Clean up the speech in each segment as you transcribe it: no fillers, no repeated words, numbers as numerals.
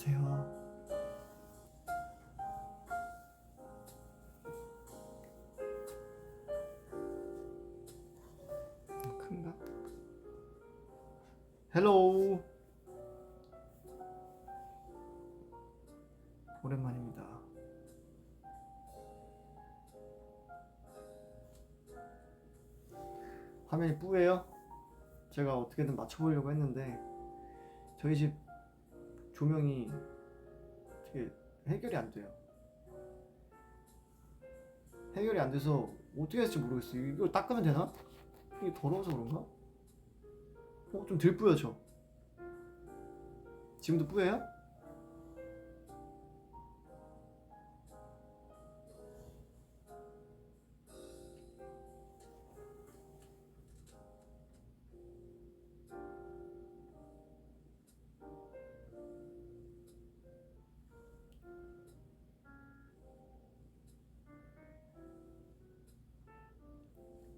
안녕하세요. 큰가? 헬로우. 오랜만입니다. 화면이 뿌예요? 제가 어떻게든 맞춰보려고 했는데 저희 집 조명이 되게 해결이 안 돼요. 해결이 안 돼서 어떻게 할지 모르겠어요. 이걸 닦으면 되나? 이게 더러워서 그런가? 좀 덜 뿌여져. 지금도 뿌예요?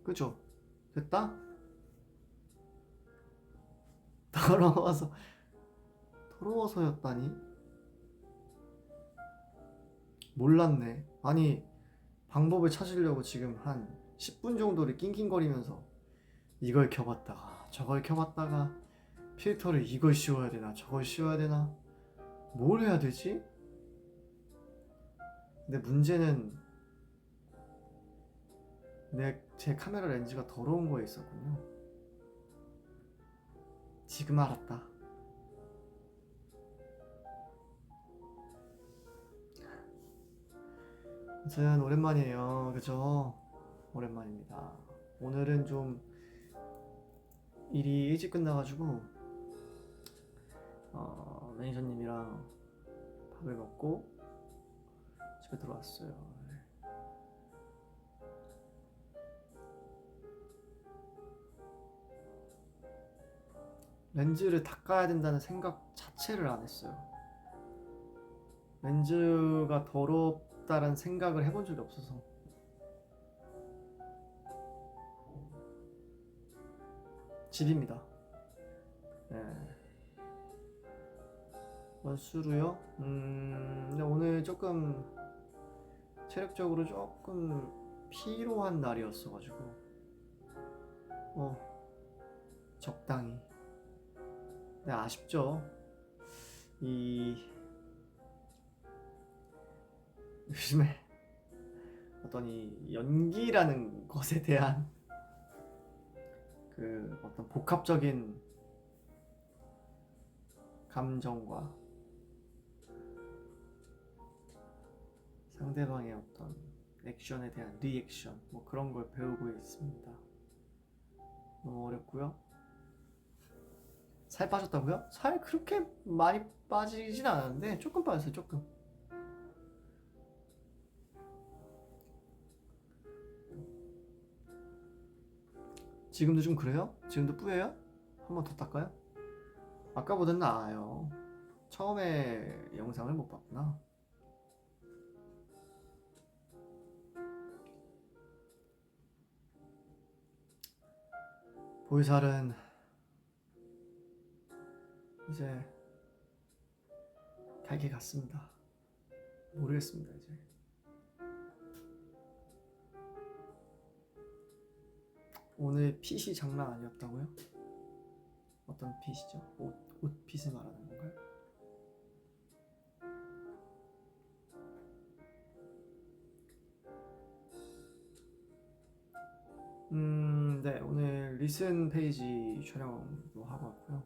그쵸? 됐다? 더러워서 더러워서였다니? 몰랐네. 아니, 방법을 찾으려고 지금 한 10분 정도를 낑낑거리면서 이걸 켜봤다가 저걸 켜봤다가 필터를 이걸 씌워야 되나 저걸 씌워야 되나 뭘 해야 되지? 근데 문제는 제 카메라 렌즈가 더러운 거에 있었군요. 지금 알았다. 저는 오랜만이에요. 그죠? 오랜만입니다. 오늘은 좀 일이 일찍 끝나가지고 매니저님이랑 밥을 먹고 집에 들어왔어요. 렌즈를 닦아야 된다는 생각 자체를 안 했어요. 렌즈가 더럽다는 생각을 해본 적이 없어서. 집입니다. 네. 원수로요? 근데 오늘 조금 체력적으로 조금 피로한 날이었어가지고 적당히. 근데 아쉽죠. 요즘에 어떤 이 연기라는 것에 대한 그 어떤 복합적인 감정과 상대방의 어떤 액션에 대한 리액션 뭐 그런 걸 배우고 있습니다. 너무 어렵고요. 살 빠졌다고요? 살 그렇게 많이 빠지진 않았는데 조금 빠졌어요. 조금. 지금도 좀 그래요? 지금도 뿌예요? 한 번 더 닦아요? 아까보단 나아요. 처음에 영상을 못 봤구나. 보이살은 이제 갈 길 같습니다. 모르겠습니다 이제. 오늘 핏이 장난 아니었다고요? 어떤 핏이죠? 옷 핏을 말하는 건가요? 네, 오늘 리슨 페이지 촬영도 하고 왔고요.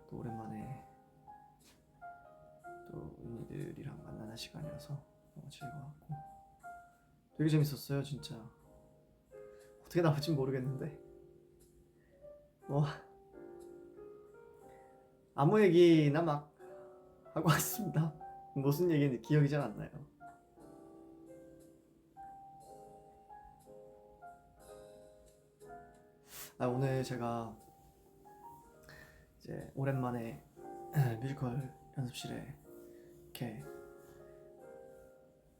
또 오랜만에 또 언니들이랑 만나는 시간이라서 너무 즐거웠고 되게 재밌었어요 진짜. 어떻게 나올지 모르겠는데 뭐 아무 얘기나 막 하고 왔습니다. 무슨 얘기인지 기억이 잘 안 나요. 오늘 제가 이제 오랜만에 뮤지컬 연습실에 이렇게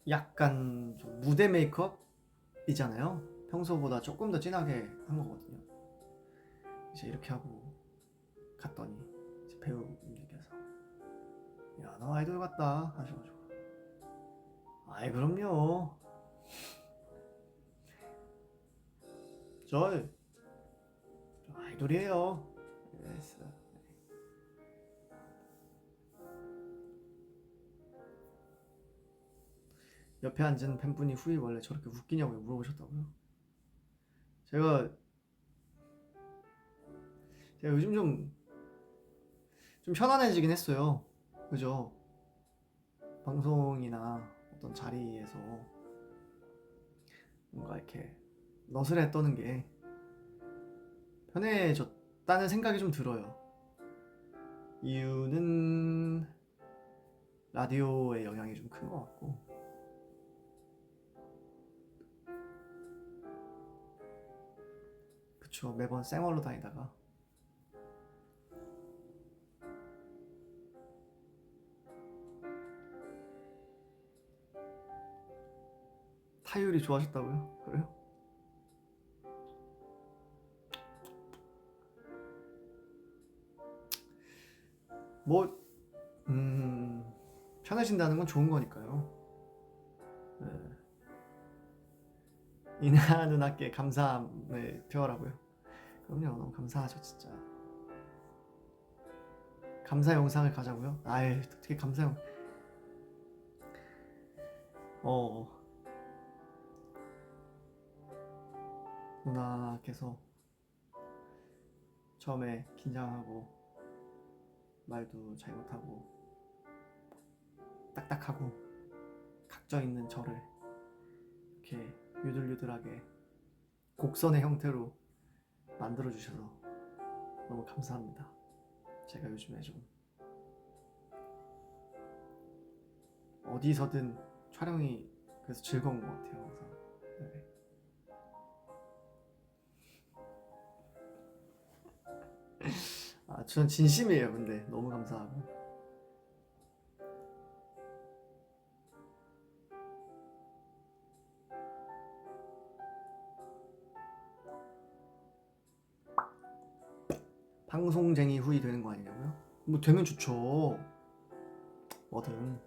약간 좀 무대 메이크업이잖아요. 평소보다 조금 더 진하게 한 거거든요. 이제 이렇게 하고 갔더니 이제 배우님께서 야, 너 아이돌 같다 하셔가지고, 아이 그럼요. 저 아이돌이에요. 이랬어요. 옆에 앉은 팬분이 후이 원래 저렇게 웃기냐고 물어보셨다고요? 제가 요즘 좀 편안해지긴 했어요. 그죠? 방송이나 어떤 자리에서 뭔가 이렇게 너스레 떠는 게 편해졌다는 생각이 좀 들어요. 이유는 라디오의 영향이 좀 큰 것 같고, 그쵸. 매번 쌩얼로 다니다가 타율이 좋아졌다고요? 그래요? 뭐 편해진다는 건 좋은 거니까요. 네. 이나 누나께 감사함을 표하라고요? 그럼요. 너무 감사하죠 진짜. 감사 영상을 가자고요? 아예 어떻게 감사 어 누나께서 처음에 긴장하고 말도 잘 못하고 딱딱하고 각져 있는 저를 이렇게 유들유들하게 곡선의 형태로 만들어 주셔서 너무 감사합니다. 제가 요즘에 좀 어디서든 촬영이 그래서 즐거운 것 같아요 항상. 네. 아, 전 진심이에요. 근데 너무 감사하고. 방송쟁이 후이 되는 거 아니냐고요? 뭐 되면 좋죠. 뭐든.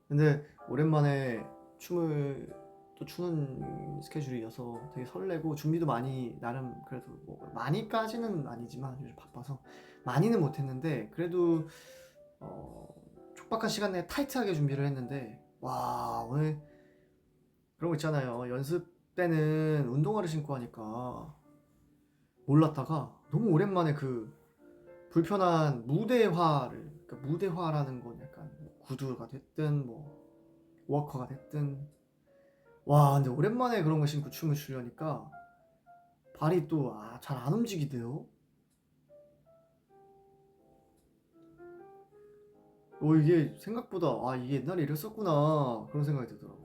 근데 오랜만에 춤을 또 추는 스케줄이어서 되게 설레고 준비도 많이 나름 그래도 뭐 많이까지는 아니지만 요즘 바빠서 많이는 못했는데 그래도 촉박한 시간 내에 타이트하게 준비를 했는데 와 오늘 그런 거 있잖아요. 연습 때는 운동화를 신고 하니까 몰랐다가 너무 오랜만에 그 불편한 무대화를 그러니까 무대화라는 건 약간 뭐 구두가 됐든 뭐 워커가 됐든 와 근데 오랜만에 그런 거 신고 춤을 추려니까 발이 또 잘 안 움직이대요. 이게 생각보다 이게 옛날에 이랬었구나 그런 생각이 들더라고요.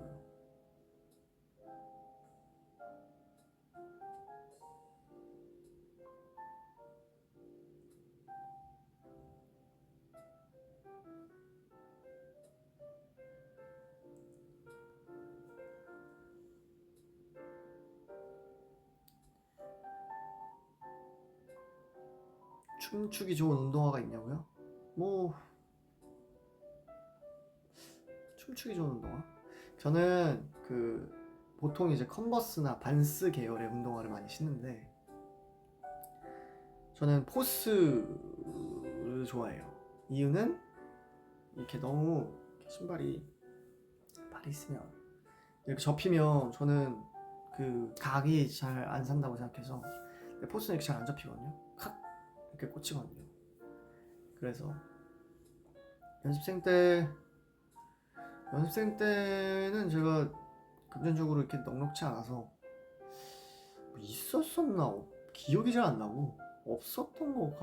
춤추기 좋은 운동화가 있냐고요? 뭐 춤추기 좋은 운동화? 저는 그 보통 이제 컨버스나 반스 계열의 운동화를 많이 신는데 저는 포스를 좋아해요. 이유는 이렇게 너무 이렇게 신발이 발이 있으면 이렇게 접히면 저는 그 각이 잘 안 산다고 생각해서 근데 포스는 이렇게 잘 안 접히거든요. 칵 이렇게 꽂히거든요. 그래서 연습생 때 연습생 때는 제가 금전적으로 이렇게 넉넉치 않아서 뭐 있었었나 기억이 잘 안 나고 없었던 것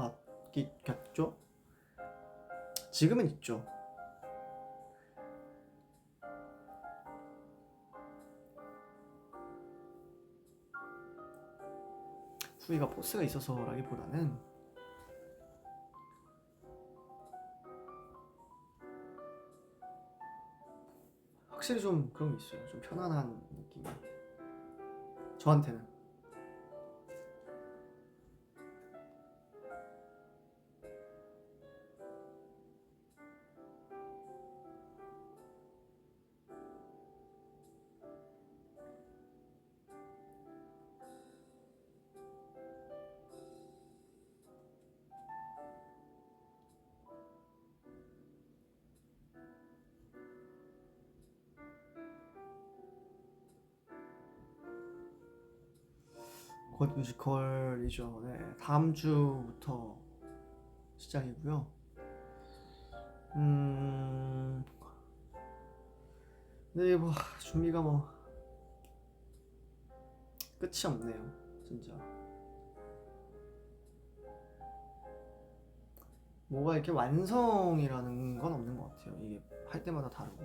같죠? 지금은 있죠. 후이가 포스가 있어서라기보다는 확실히 좀 그런 게 있어요. 좀 편안한 느낌이 저한테는. 곧 뮤지컬이죠. 네, 다음 주부터 시작이고요. 네, 뭐 준비가 뭐 끝이 없네요, 진짜. 뭐가 이렇게 완성이라는 건 없는 것 같아요. 이게 할 때마다 다르고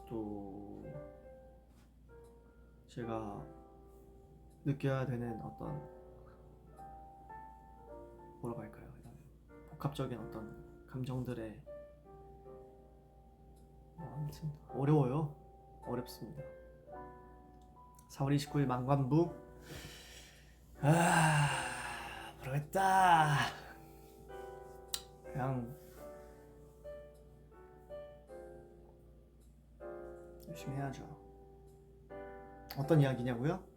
또 제가 느껴야 되는 어떤 뭐라고 할까요? 이런 복합적인 어떤 감정들의 아무튼 어려워요. 어렵습니다. 4월 29일 망관부. 모르겠다. 그냥 열심히 해야죠. 어떤 이야기냐고요?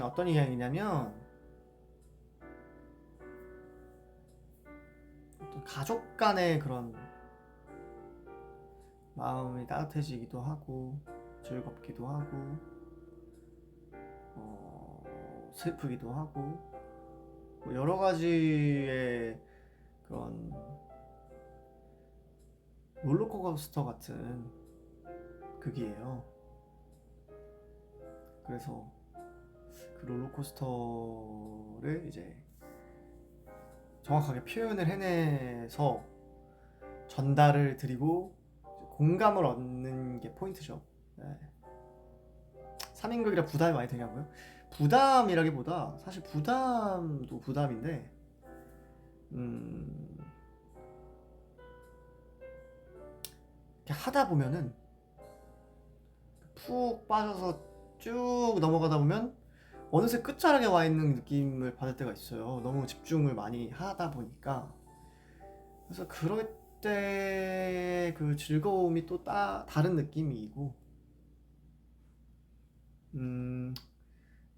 어떤 이야기냐면 어떤 가족 간의 그런 마음이 따뜻해지기도 하고 즐겁기도 하고 슬프기도 하고 뭐 여러 가지의 그런 롤러코스터 같은 극이에요. 그래서 그 롤러코스터를 이제 정확하게 표현을 해내서 전달을 드리고 공감을 얻는 게 포인트죠. 네. 3인극이라 부담이 많이 되냐고요? 부담이라기보다 사실 부담도 부담인데 이렇게 하다 보면은 푹 빠져서 쭉 넘어가다 보면 어느새 끝자락에 와 있는 느낌을 받을 때가 있어요. 너무 집중을 많이 하다 보니까. 그래서 그럴 때 그 즐거움이 또 다른 느낌이고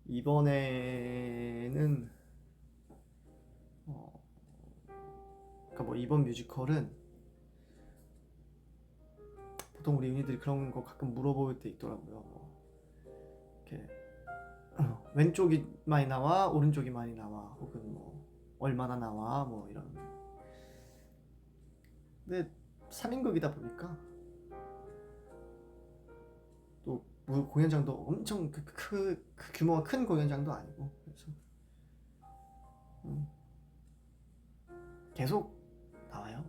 이번에는 그러니까 뭐 이번 뮤지컬은 보통 우리 윤희들이 그런 거 가끔 물어볼 때 있더라고요. 뭐 이렇게 왼쪽이 많이 나와, 오른쪽이 많이 나와, 혹은 뭐 얼마나 나와, 뭐 이런. 근데 3인극이다 보니까 또 공연장도 엄청 그 규모가 큰 공연장도 아니고 그래서 계속 나와요.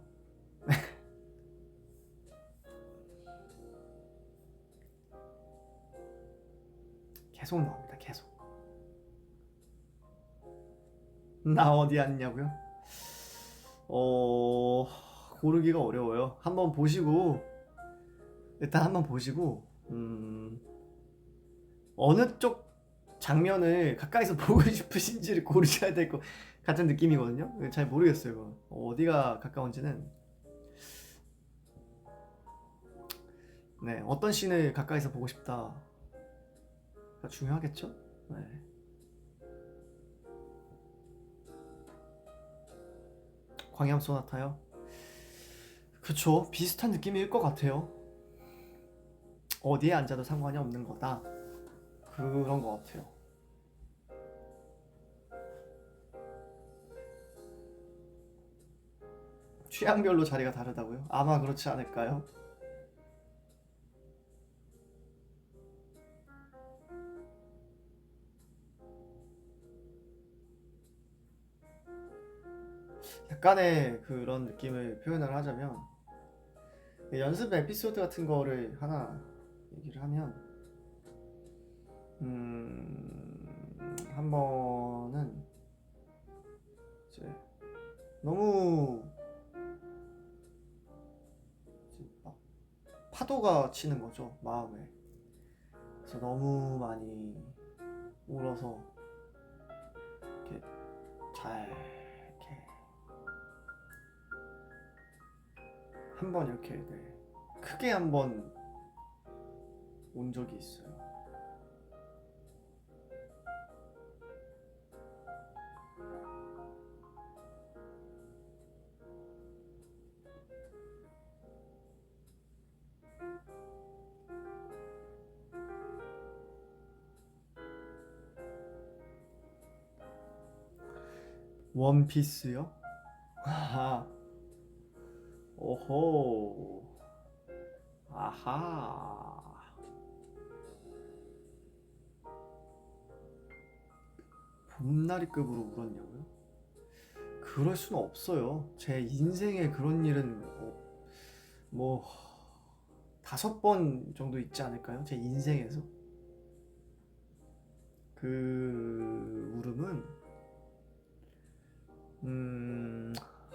계속 나옵니다. 계속. 나 어디 앉냐고요? 고르기가 어려워요. 한번 보시고 일단 한번 보시고 어느 쪽 장면을 가까이서 보고 싶으신지를 고르셔야 될 것 같은 느낌이거든요. 잘 모르겠어요. 어디가 가까운지는. 네, 어떤 씬을 가까이서 보고 싶다가 중요하겠죠? 네. 광ям 소나타요? 그쵸, 비슷한 느낌일 것 같아요. 어디에 앉아도 상관이 없는 거다. 그런 것 같아요. 취향별로 자리가 다르다고요? 아마 그렇지 않을까요? 약간의 그런 느낌을 표현을 하자면 연습 에피소드 같은 거를 하나 얘기를 하면 한 번은 이제 너무 이제 막 파도가 치는 거죠, 마음에. 그래서 너무 많이 울어서 이렇게 잘 이렇게 한 번 이렇게 네, 크게 한 번 온 적이 있어요. 원피스요? 아하. 오호. 아하. 봄나리급으로 울었냐고요? 그럴 수는 없어요. 제 인생에 그런 일은 뭐 5번 정도 있지 않을까요? 제 인생에서. 그 울음은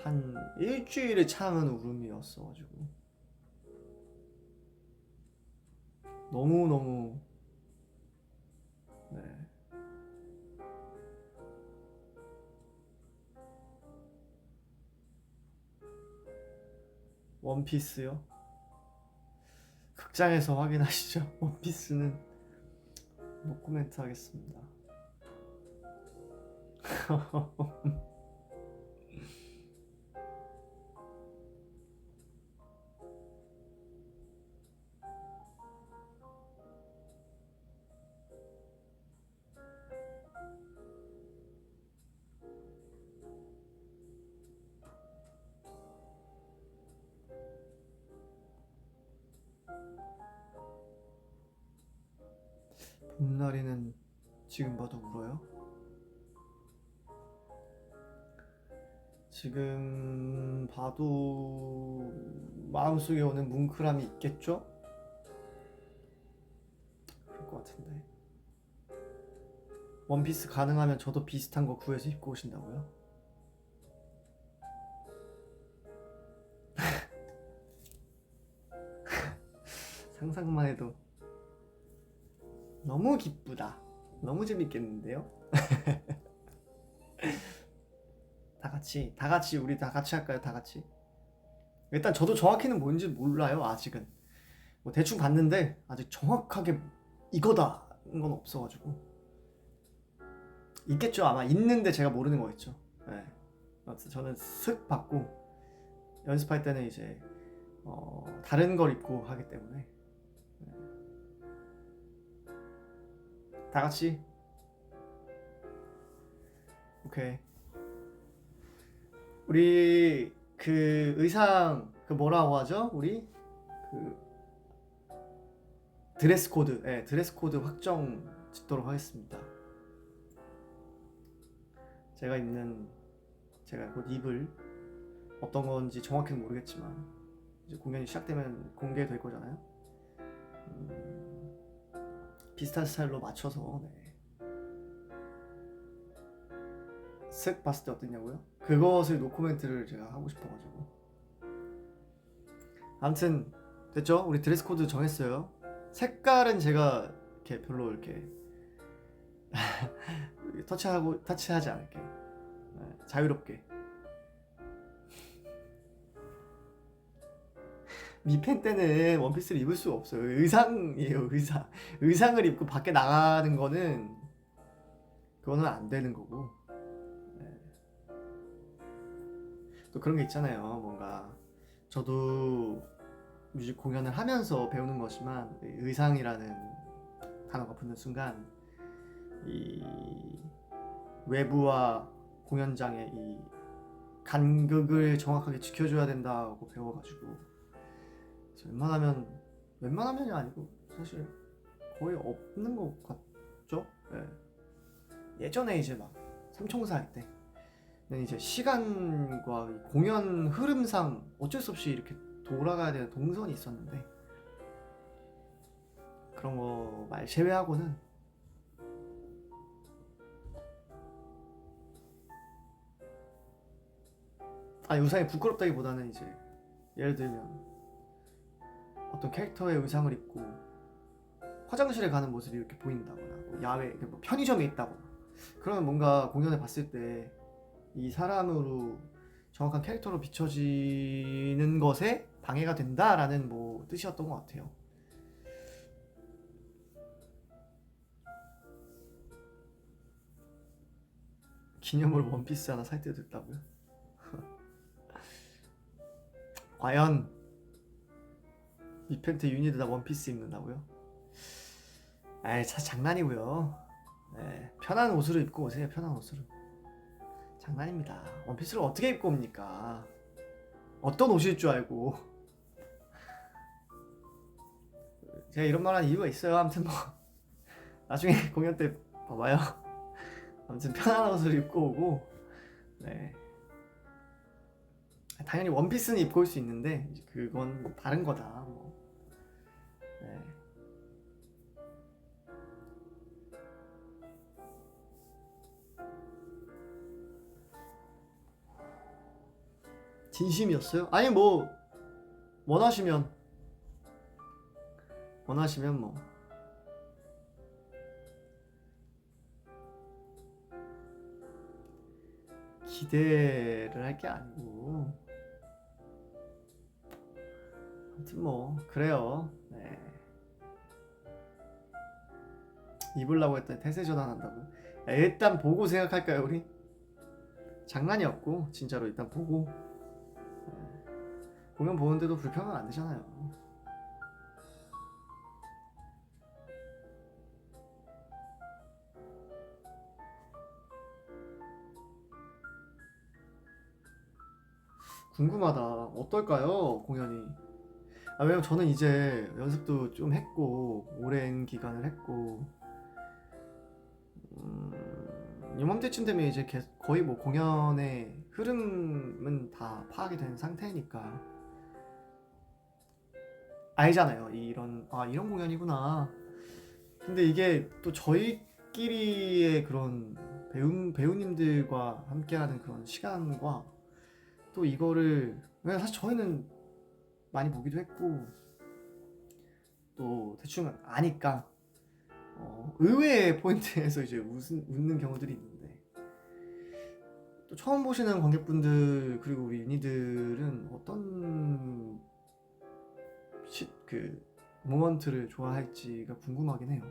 한 일주일에 참은 울음이었어가지고 너무너무. 네. 원피스요? 극장에서 확인하시죠. 원피스는 노코멘트 하겠습니다. 봄날이는 지금 봐도 울어요? 지금 봐도 마음속에 오는 뭉클함이 있겠죠? 그럴 것 같은데. 원피스 가능하면 저도 비슷한 거 구해서 입고 오신다고요? 상상만 해도 너무 기쁘다. 너무 재밌겠는데요? 우리 다 같이 할까요? 다 같이. 일단 저도 정확히는 뭔지 몰라요. 아직은 뭐 대충 봤는데 아직 정확하게 이거다는 건 없어가지고 있겠죠. 아마 있는데 제가 모르는 거겠죠. 네. 저는 슥 받고 연습할 때는 이제 다른 걸 입고 하기 때문에. 네. 다 같이. 오케이. 우리 그 의상 그 뭐라고 하죠? 우리 그 드레스 코드, 드레스 코드 확정 짓도록 하겠습니다. 제가 곧 입을 어떤 건지 정확히는 모르겠지만 이제 공연이 시작되면 공개될 거잖아요. 비슷한 스타일로 맞춰서 쓱 봤을 때 어땠냐고요? 그것을 노코멘트를 제가 하고 싶어가지고. 아무튼 됐죠? 우리 드레스 코드 정했어요. 색깔은 제가 이렇게 별로 이렇게 터치하지 않을게요. 네, 자유롭게. 미팬 때는 원피스를 입을 수가 없어요. 의상이에요, 의상. 의상을 입고 밖에 나가는 거는 그거는 안 되는 거고. 네. 또 그런 게 있잖아요. 뭔가 저도 뮤직 공연을 하면서 배우는 거지만 의상이라는 단어가 붙는 순간 이 외부와 공연장의 이 간극을 정확하게 지켜줘야 된다고 배워가지고 웬만하면이 아니고 사실 거의 없는 것 같죠? 네. 예전에 이제 막 삼총사 할 때는 이제 시간과 공연 흐름상 어쩔 수 없이 이렇게 돌아가야 되는 동선이 있었는데 그런 거 말 제외하고는 의상이 부끄럽다기보다는 이제 예를 들면 어떤 캐릭터의 의상을 입고 화장실에 가는 모습이 이렇게 보인다거나 뭐 야외 뭐 편의점에 있다거나 그러면 뭔가 공연을 봤을 때 이 사람으로 정확한 캐릭터로 비춰지는 것에 방해가 된다라는 뭐 뜻이었던 것 같아요. 기념으로 원피스 하나 살 때도 있다고요? 과연 미팬트 유니드 다 원피스 입는다고요? 장난이고요. 네, 편한 옷으로 입고 오세요. 편한 옷으로. 장난입니다. 원피스를 어떻게 입고 옵니까? 어떤 옷일 줄 알고. 제가 이런 말 한 이유가 있어요. 아무튼 뭐 나중에 공연 때 봐봐요. 아무튼 편안한 옷을 입고 오고, 네. 당연히 원피스는 입고 올 수 있는데 그건 다른 거다. 뭐. 네. 진심이었어요? 아니 뭐 원하시면 뭐 기대를 할 게 아니고, 아무튼 뭐 그래요. 네. 입으려고 했더니 태세 전환한다고. 일단 보고 생각할까요 우리? 장난이었고 진짜로 일단 보고. 네. 공연 보는데도 불편은 안 되잖아요. 궁금하다. 어떨까요 공연이? 왜냐면 저는 이제 연습도 좀 했고 오랜 기간을 했고, 이맘때쯤 되면 이제 거의 뭐 공연의 흐름은 다 파악이 된 상태니까 알잖아요. 이런 공연이구나. 근데 이게 또 저희끼리의 그런 배우님들과 함께하는 그런 시간과 또 이거를, 왜냐면 사실 저희는 많이 보기도 했고 또 대충 아니까 의외의 포인트에서 이제 웃는 경우들이 있는데, 또 처음 보시는 관객분들 그리고 우리 유니들은 어떤 그 모먼트를 좋아할지가 궁금하긴 해요.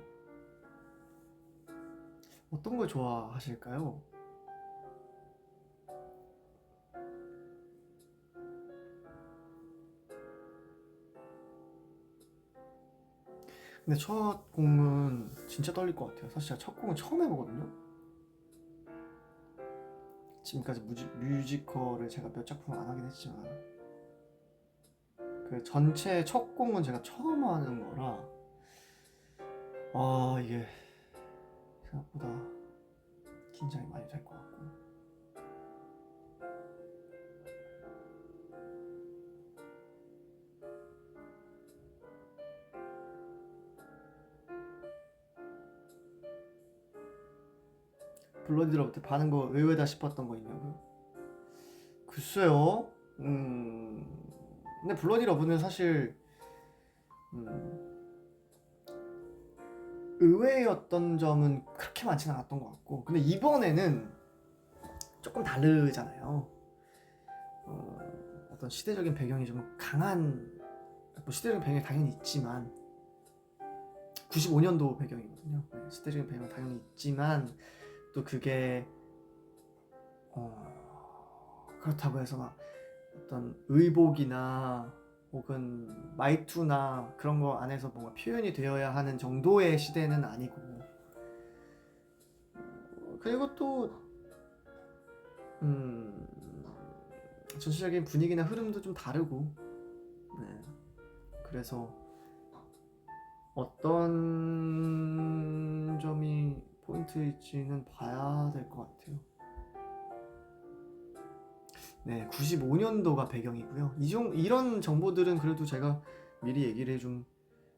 어떤 걸 좋아하실까요? 근데 첫 공은 진짜 떨릴 것 같아요. 사실 제가 첫 공은 처음 해보거든요. 지금까지 뮤지컬을 제가 몇 작품 안 하긴 했지만 그 전체 첫 공은 제가 처음 하는 거라 이게 생각보다 긴장이 많이 될 것 같고. 블러디러브때 반응 거 의외다 싶었던 거 있냐고요? 글쎄요. 근데 블러디러브는 사실 의외였던 점은 그렇게 많지는 않았던 것 같고, 근데 이번에는 조금 다르잖아요. 어떤 시대적인 배경이 좀 강한, 뭐 시대적인 배경이 당연히 있지만 95년도 배경이거든요. 네, 시대적인 배경은 당연히 있지만 또 그게 그렇다고 해서 막 어떤 의복이나 혹은 말투나 그런 거 안에서 뭔가 표현이 되어야 하는 정도의 시대는 아니고, 그리고 또 전체적인 분위기나 흐름도 좀 다르고, 네. 그래서 어떤 점이 포인트일지는 봐야 될 것 같아요. 네, 95년도가 배경이고요. 이런 정보들은 그래도 제가 미리 얘기를 좀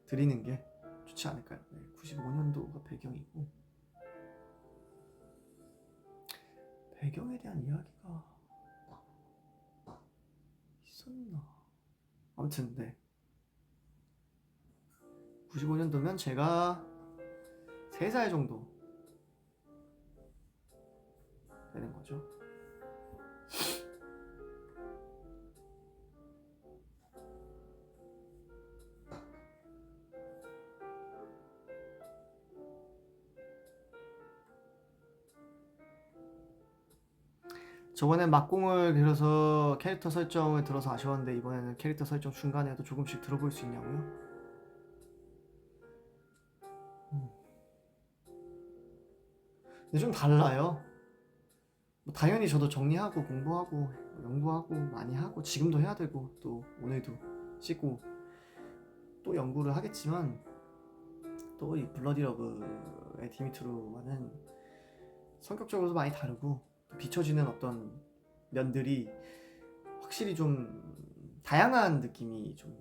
드리는 게 좋지 않을까요? 네, 95년도가 배경이고, 배경에 대한 이야기가 있었나? 아무튼 네, 95년도면 제가 3살 정도 되는 거죠. 저번에 막공을 들어서 캐릭터 설정을 들어서 아쉬웠는데 이번에는 캐릭터 설정 중간에도 조금씩 들어볼 수 있냐고요? 근데 좀 달라요. 뭐 당연히 저도 정리하고 공부하고 연구하고 많이 하고 지금도 해야 되고 또 오늘도 씻고 또 연구를 하겠지만 또 이 블러디 러브의 디미트로와는 성격적으로도 많이 다르고 또 비춰지는 어떤 면들이 확실히 좀 다양한 느낌이 좀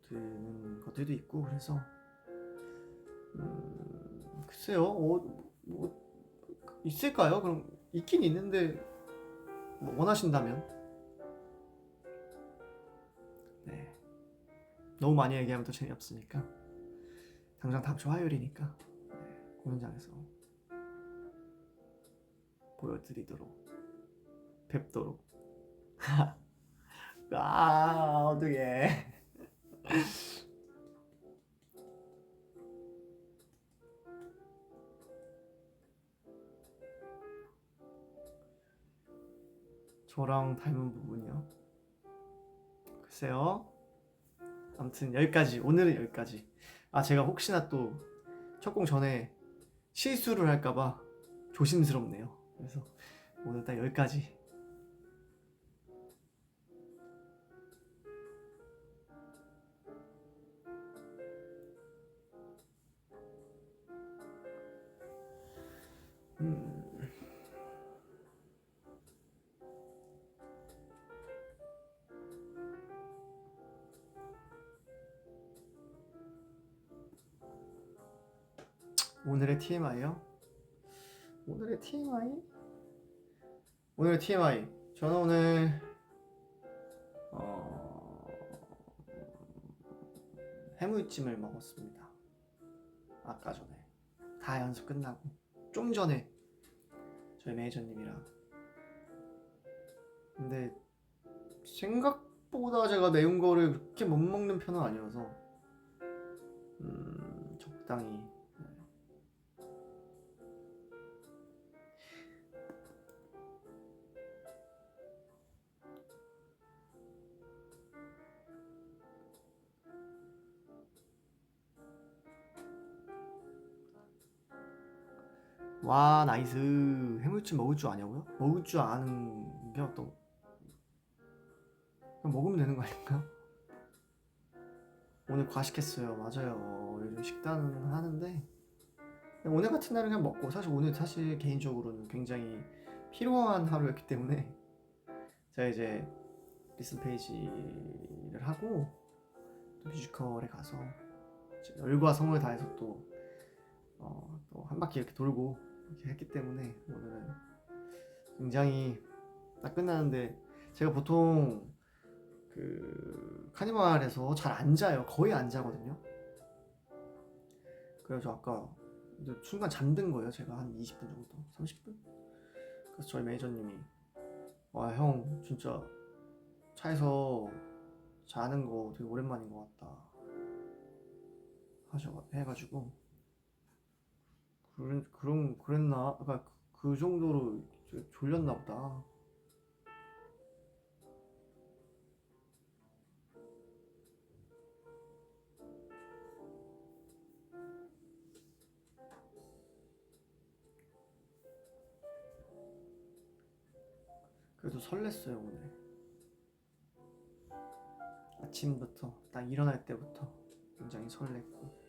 드는 것들도 있고 그래서 글쎄요 뭐 있을까요? 그럼 있긴 있는데 뭐 원하신다면 네 너무 많이 얘기하면 또 재미없으니까 당장 다음 주 화요일이니까 네, 공연장에서 보여드리도록 뵙도록 아 어떡해 저랑 닮은 부분이요? 글쎄요 아무튼 여기까지 오늘은 여기까지 아 제가 혹시나 또 첫 공 전에 실수를 할까봐 조심스럽네요 그래서 오늘 딱 여기까지 오늘의 TMI요? 오늘의 TMI? 오늘의 TMI 저는 오늘 해물찜을 먹었습니다 아까 전에 다 연습 끝나고 좀 전에 저희 매니저님이랑 근데 생각보다 제가 매운 거를 그렇게 못 먹는 편은 아니어서 적당히 와 나이스 해물찜 먹을 줄 아냐고요? 먹을 줄 아는 게 어떤 그냥 먹으면 되는 거 아닌가? 오늘 과식했어요 맞아요 요즘 식단은 하는데 오늘 같은 날은 그냥 먹고 사실 오늘 사실 개인적으로는 굉장히 피로한 하루였기 때문에 제가 이제 리슨 페이지를 하고 또 뮤지컬에 가서 열과 성을 다해서 또 한 바퀴 이렇게 돌고 이렇게 했기 때문에 오늘은 굉장히 딱 끝나는데 제가 보통 그 카니발에서 잘 안 자요 거의 안 자거든요 그래서 아까 순간 잠든 거예요 제가 한 20분 정도 30분 그래서 저희 매니저님이 와 형 진짜 차에서 자는 거 되게 오랜만인 것 같다 해가지고 그랬나? 그러니까 그 정도로 졸렸나 보다 그래도 설렜어요 오늘 아침부터 딱 일어날 때부터 굉장히 설렜고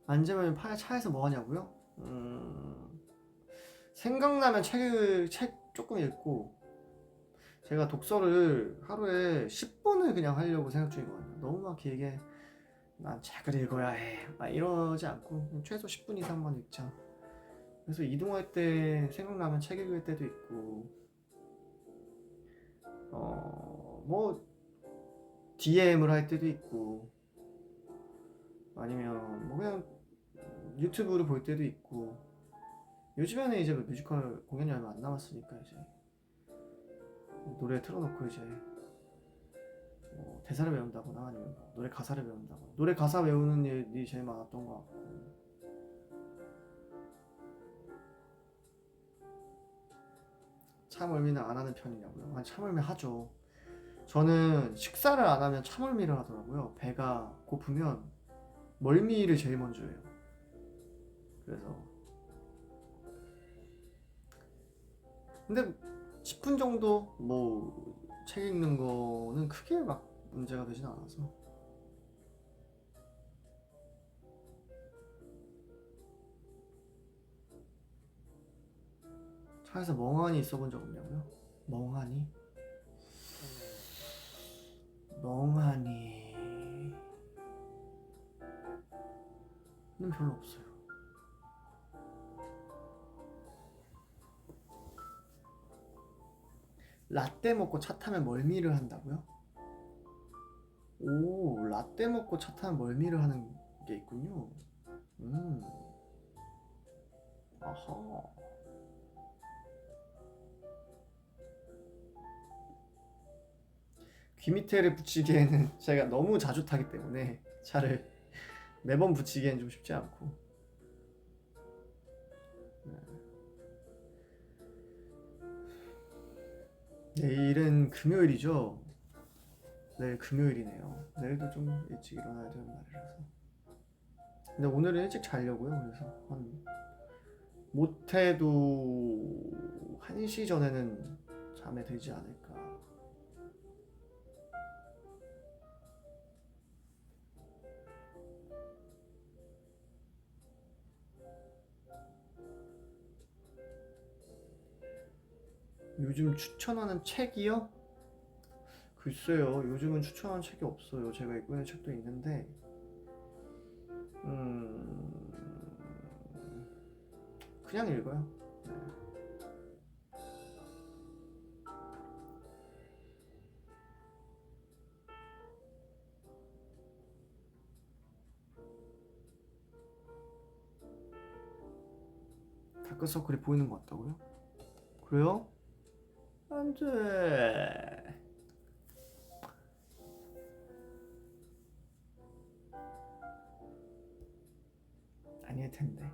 안 자면 차에서 뭐 하냐고요? 생각나면 책 조금 읽고 제가 독서를 하루에 10분을 그냥 하려고 생각 중이거든요 너무 막 길게 난 책을 읽어야 해 막 이러지 않고 최소 10분 이상만 읽자 그래서 이동할 때 생각나면 책 읽을 때도 있고 뭐 DM을 할 때도 있고 아니면 뭐 그냥 유튜브를 볼 때도 있고 요즘에는 이제 뮤지컬 공연이 얼마 안 남았으니까 이제 노래 틀어놓고 이제 뭐 대사를 외운다거나 아니면 노래 가사를 외운다거나 노래 가사 외우는 일이 제일 많았던 것 같고 참을미는 안 하는 편이냐고요? 아니 참을미 하죠 저는 식사를 안 하면 차멀미를 하더라고요. 배가 고프면 멀미를 제일 먼저 해요. 그래서 근데 10분 정도 뭐 책 읽는 거는 크게 막 문제가 되진 않아서. 차에서 멍하니 있어 본 적 없냐고요? 멍하니? 멍하니는 별로 없어요. 라떼 먹고 차 타면 멀미를 한다고요? 오, 라떼 먹고 차 타면 멀미를 하는 게 있군요. 음, 아하. 귀 밑에를 붙이기에는 제가 너무 자주 타기 때문에 차를 매번 붙이기엔 좀 쉽지 않고. 내일은 금요일이죠. 내일 금요일이네요. 내일도 좀 일찍 일어나야 되는 날이라서. 근데 오늘은 일찍 자려고요. 그래서 한 못해도 1시 전에는 잠에 들지 않을까. 요즘 추천하는 책이요? 글쎄요. 요즘은 추천하는 책이 없어요. 제가 읽고 있는 책도 있는데 그냥 읽어요. 네. 다크서클이 보이는 것 같다고요? 그래요? 안 돼. 아닐 텐데.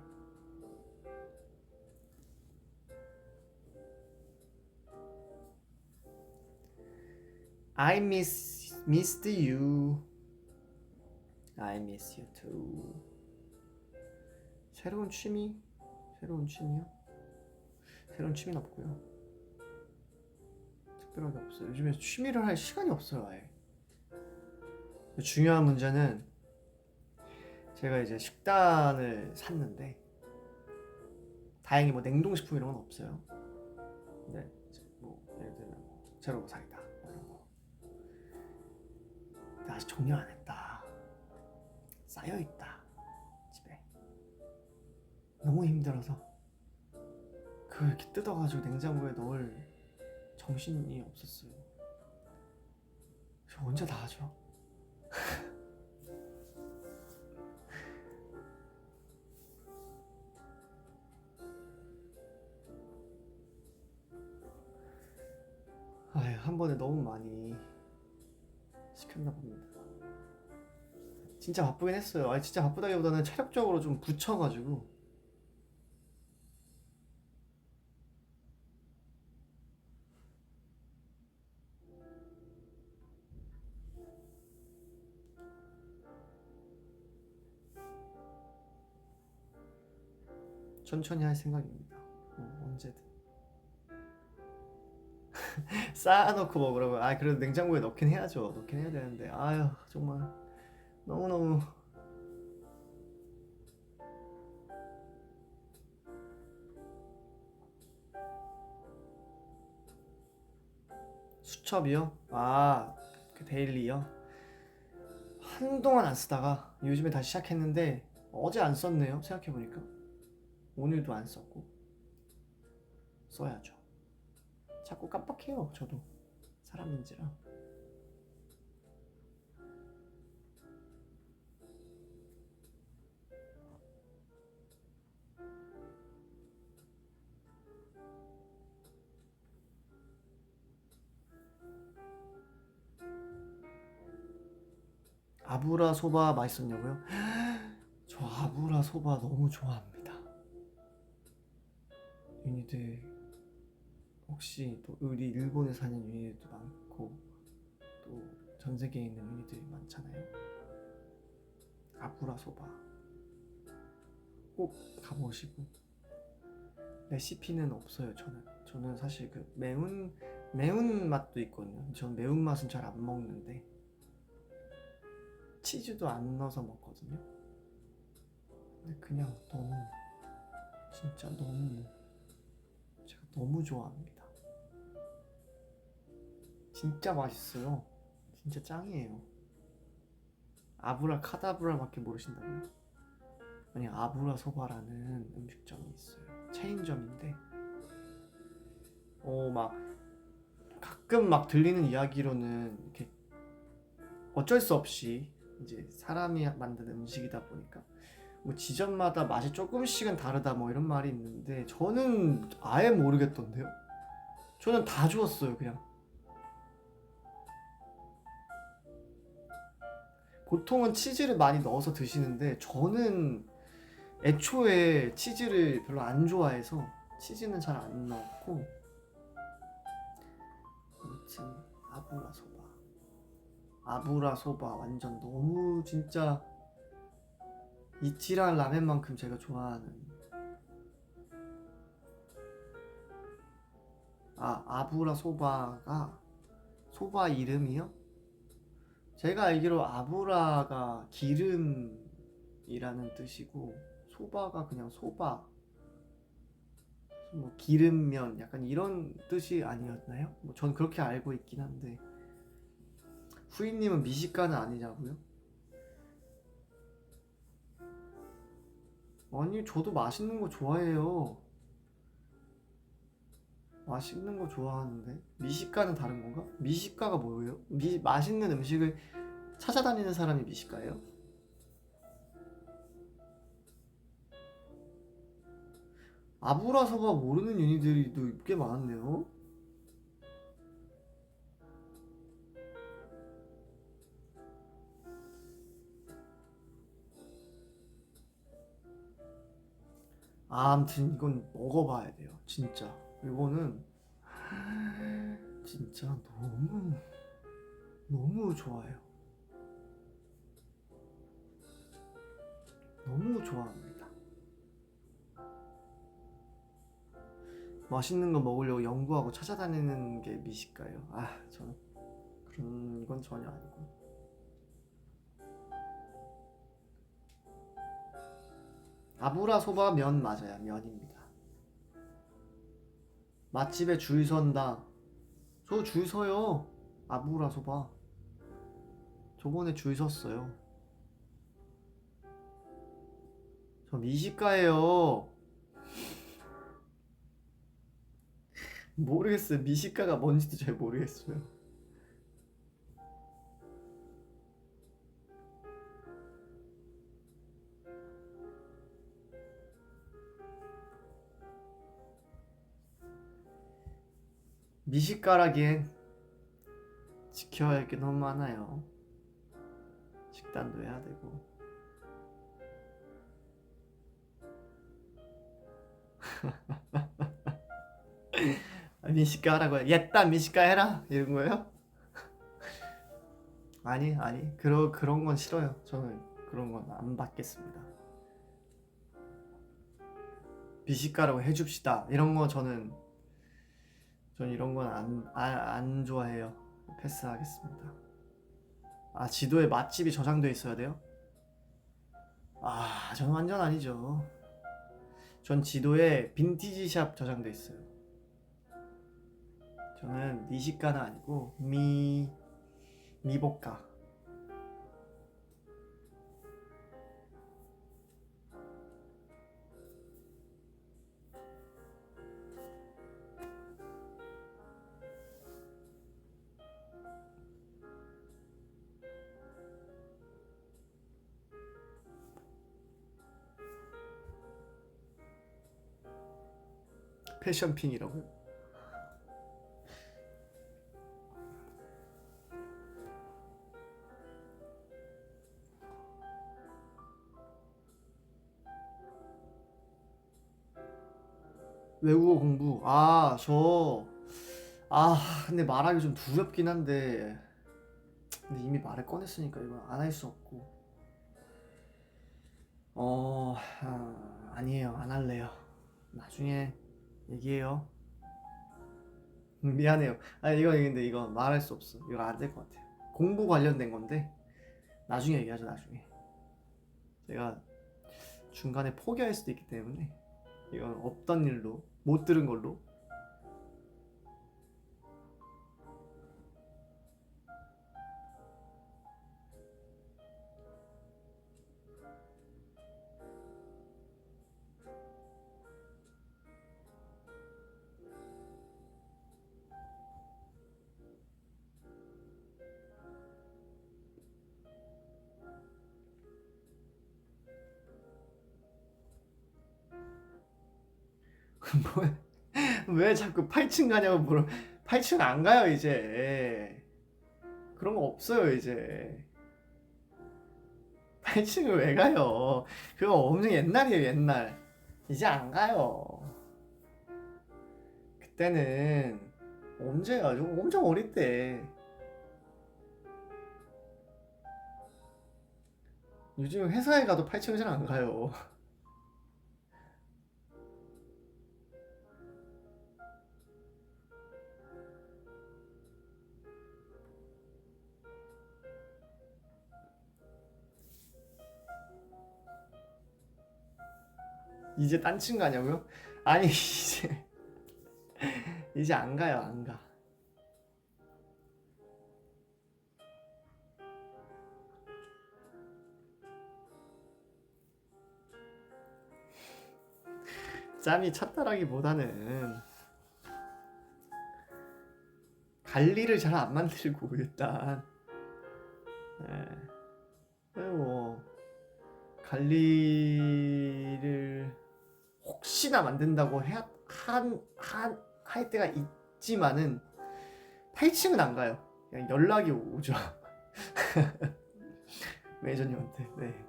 I missed you. I miss you too. 새로운 취미? 새로운 취미요? 새로운 취미는 없고요. 특별하게 없어요. 요즘에 취미를 할 시간이 없어요, 아예. 중요한 문제는 제가 이제 식단을 샀는데 다행히 뭐 냉동식품 이런 건 없어요. 근데 뭐 예를 들면 제로고사이다 이런 거. 근데 아직 정리를 안 했다. 쌓여 있다 집에. 너무 힘들어서 그걸 이렇게 뜯어가지고 냉장고에 넣을 정신이 없었어요. 저 언제 다 하죠? 아휴, 한 번에 너무 많이 시켰나 봅니다. 진짜 바쁘긴 했어요. 아니 진짜 바쁘다기보다는 체력적으로 좀 붙여가지고. 천천히 할 생각입니다. 언제든 쌓아놓고 먹으라고. 아 그래도 냉장고에 넣긴 해야죠. 넣긴 해야 되는데 아휴 정말 너무너무. 수첩이요? 아, 그 데일리요? 한동안 안 쓰다가 요즘에 다시 시작했는데 어제 안 썼네요. 생각해보니까 오늘도 안 썼고. 써야죠. 자꾸 깜빡해요. 저도 사람인지라. 아브라 소바 맛있었냐고요? 저 아브라 소바 너무 좋아합니다. 유니들 혹시 또 우리 일본에 사는 유니들도 많고 또 전 세계에 있는 요리들이 많잖아요. 아부라 소바 꼭 가보시고. 레시피는 없어요. 저는 사실 그 매운 맛도 있거든요. 전 매운 맛은 잘 안 먹는데 치즈도 안 넣어서 먹거든요. 근데 그냥 너무, 진짜 너무, 제가 너무 좋아합니다. 진짜 맛있어요. 진짜 짱이에요. 아브라 카다브라밖에 모르신다고요? 아니, 아부라 소바라는 음식점이 있어요. 체인점인데 막 가끔 막 들리는 이야기로는 이렇게 어쩔 수 없이 이제 사람이 만든 음식이다 보니까 뭐 지점마다 맛이 조금씩은 다르다 뭐 이런 말이 있는데 저는 아예 모르겠던데요. 저는 다 좋았어요. 그냥 보통은 치즈를 많이 넣어서 드시는데 저는 애초에 치즈를 별로 안 좋아해서 치즈는 잘 안 넣고. 아무튼 아부라 소바 완전 너무 진짜 이치란 라멘만큼 제가 좋아하는. 아부라 소바가 소바 이름이요? 제가 알기로 아부라가 기름이라는 뜻이고 소바가 그냥 소바, 뭐 기름면 약간 이런 뜻이 아니었나요? 뭐 전 그렇게 알고 있긴 한데. 후이님은 미식가는 아니냐고요? 아니, 저도 맛있는 거 좋아해요. 맛있는 거 좋아하는데 미식가는 다른 건가? 미식가가 뭐예요? 맛있는 음식을 찾아다니는 사람이 미식가예요? 아브라서가 모르는 유니들이 꽤 많았네요. 아무튼 이건 먹어봐야 돼요. 진짜 이거는 진짜 너무 너무 좋아요. 너무 좋아합니다. 맛있는 거 먹으려고 연구하고 찾아다니는 게 미식가예요. 저는 그런 건 전혀 아니고. 아부라 소바 면 맞아요. 면입니다. 맛집에 줄 선다. 저 줄 서요. 아부라 소바 저번에 줄 섰어요. 저 미식가예요. 모르겠어요. 미식가가 뭔지도 잘 모르겠어요. 미식가라기엔 지켜야 할 게 너무 많아요. 식단도 해야 되고. 미식가 하라고요? 옛다 미식가 해라 이런 거예요? 아니 그런 건 싫어요. 저는 그런 건 안 받겠습니다. 미식가라고 해줍시다 이런 거 저는 이런 건 안 좋아해요. 패스하겠습니다. 지도에 맛집이 저장돼 있어야 돼요? 저는 완전 아니죠. 전 지도에 빈티지샵 저장돼 있어요. 저는 미식가는 아니고 미복가. 패션핑이라고요? 외국어 공부. 근데 말하기 좀 두렵긴 한데 근데 이미 말을 꺼냈으니까 이건 안 할 수 없고. 아니에요. 안 할래요. 나중에 얘기해요. 미안해요. 아니 이거 근데 이거 말할 수 없어. 이거 안 될 것 같아요. 공부 관련된 건데 나중에 얘기하죠. 나중에. 제가 중간에 포기할 수도 있기 때문에 이건 없던 일로 못 들은 걸로. 왜 자꾸 8층 가냐고 물어. 8층 안 가요 이제. 그런 거 없어요 이제. 8층을 왜 가요? 그거 엄청 옛날이에요 옛날. 이제 안 가요. 그때는 언제야? 좀 엄청 어릴 때. 요즘 회사에 가도 8층은 잘 안 가요. 이제 딴 층 가냐고요? 아니 이제 안 가요 안 가. 짬이 찼다라기보다는 관리를 잘 안 만들고 일단. 예. 그리고 관리를 혹시나 만든다고 할 때가 있지만은 8층은 안 가요. 그냥 연락이 오죠. 매니저님한테. 네.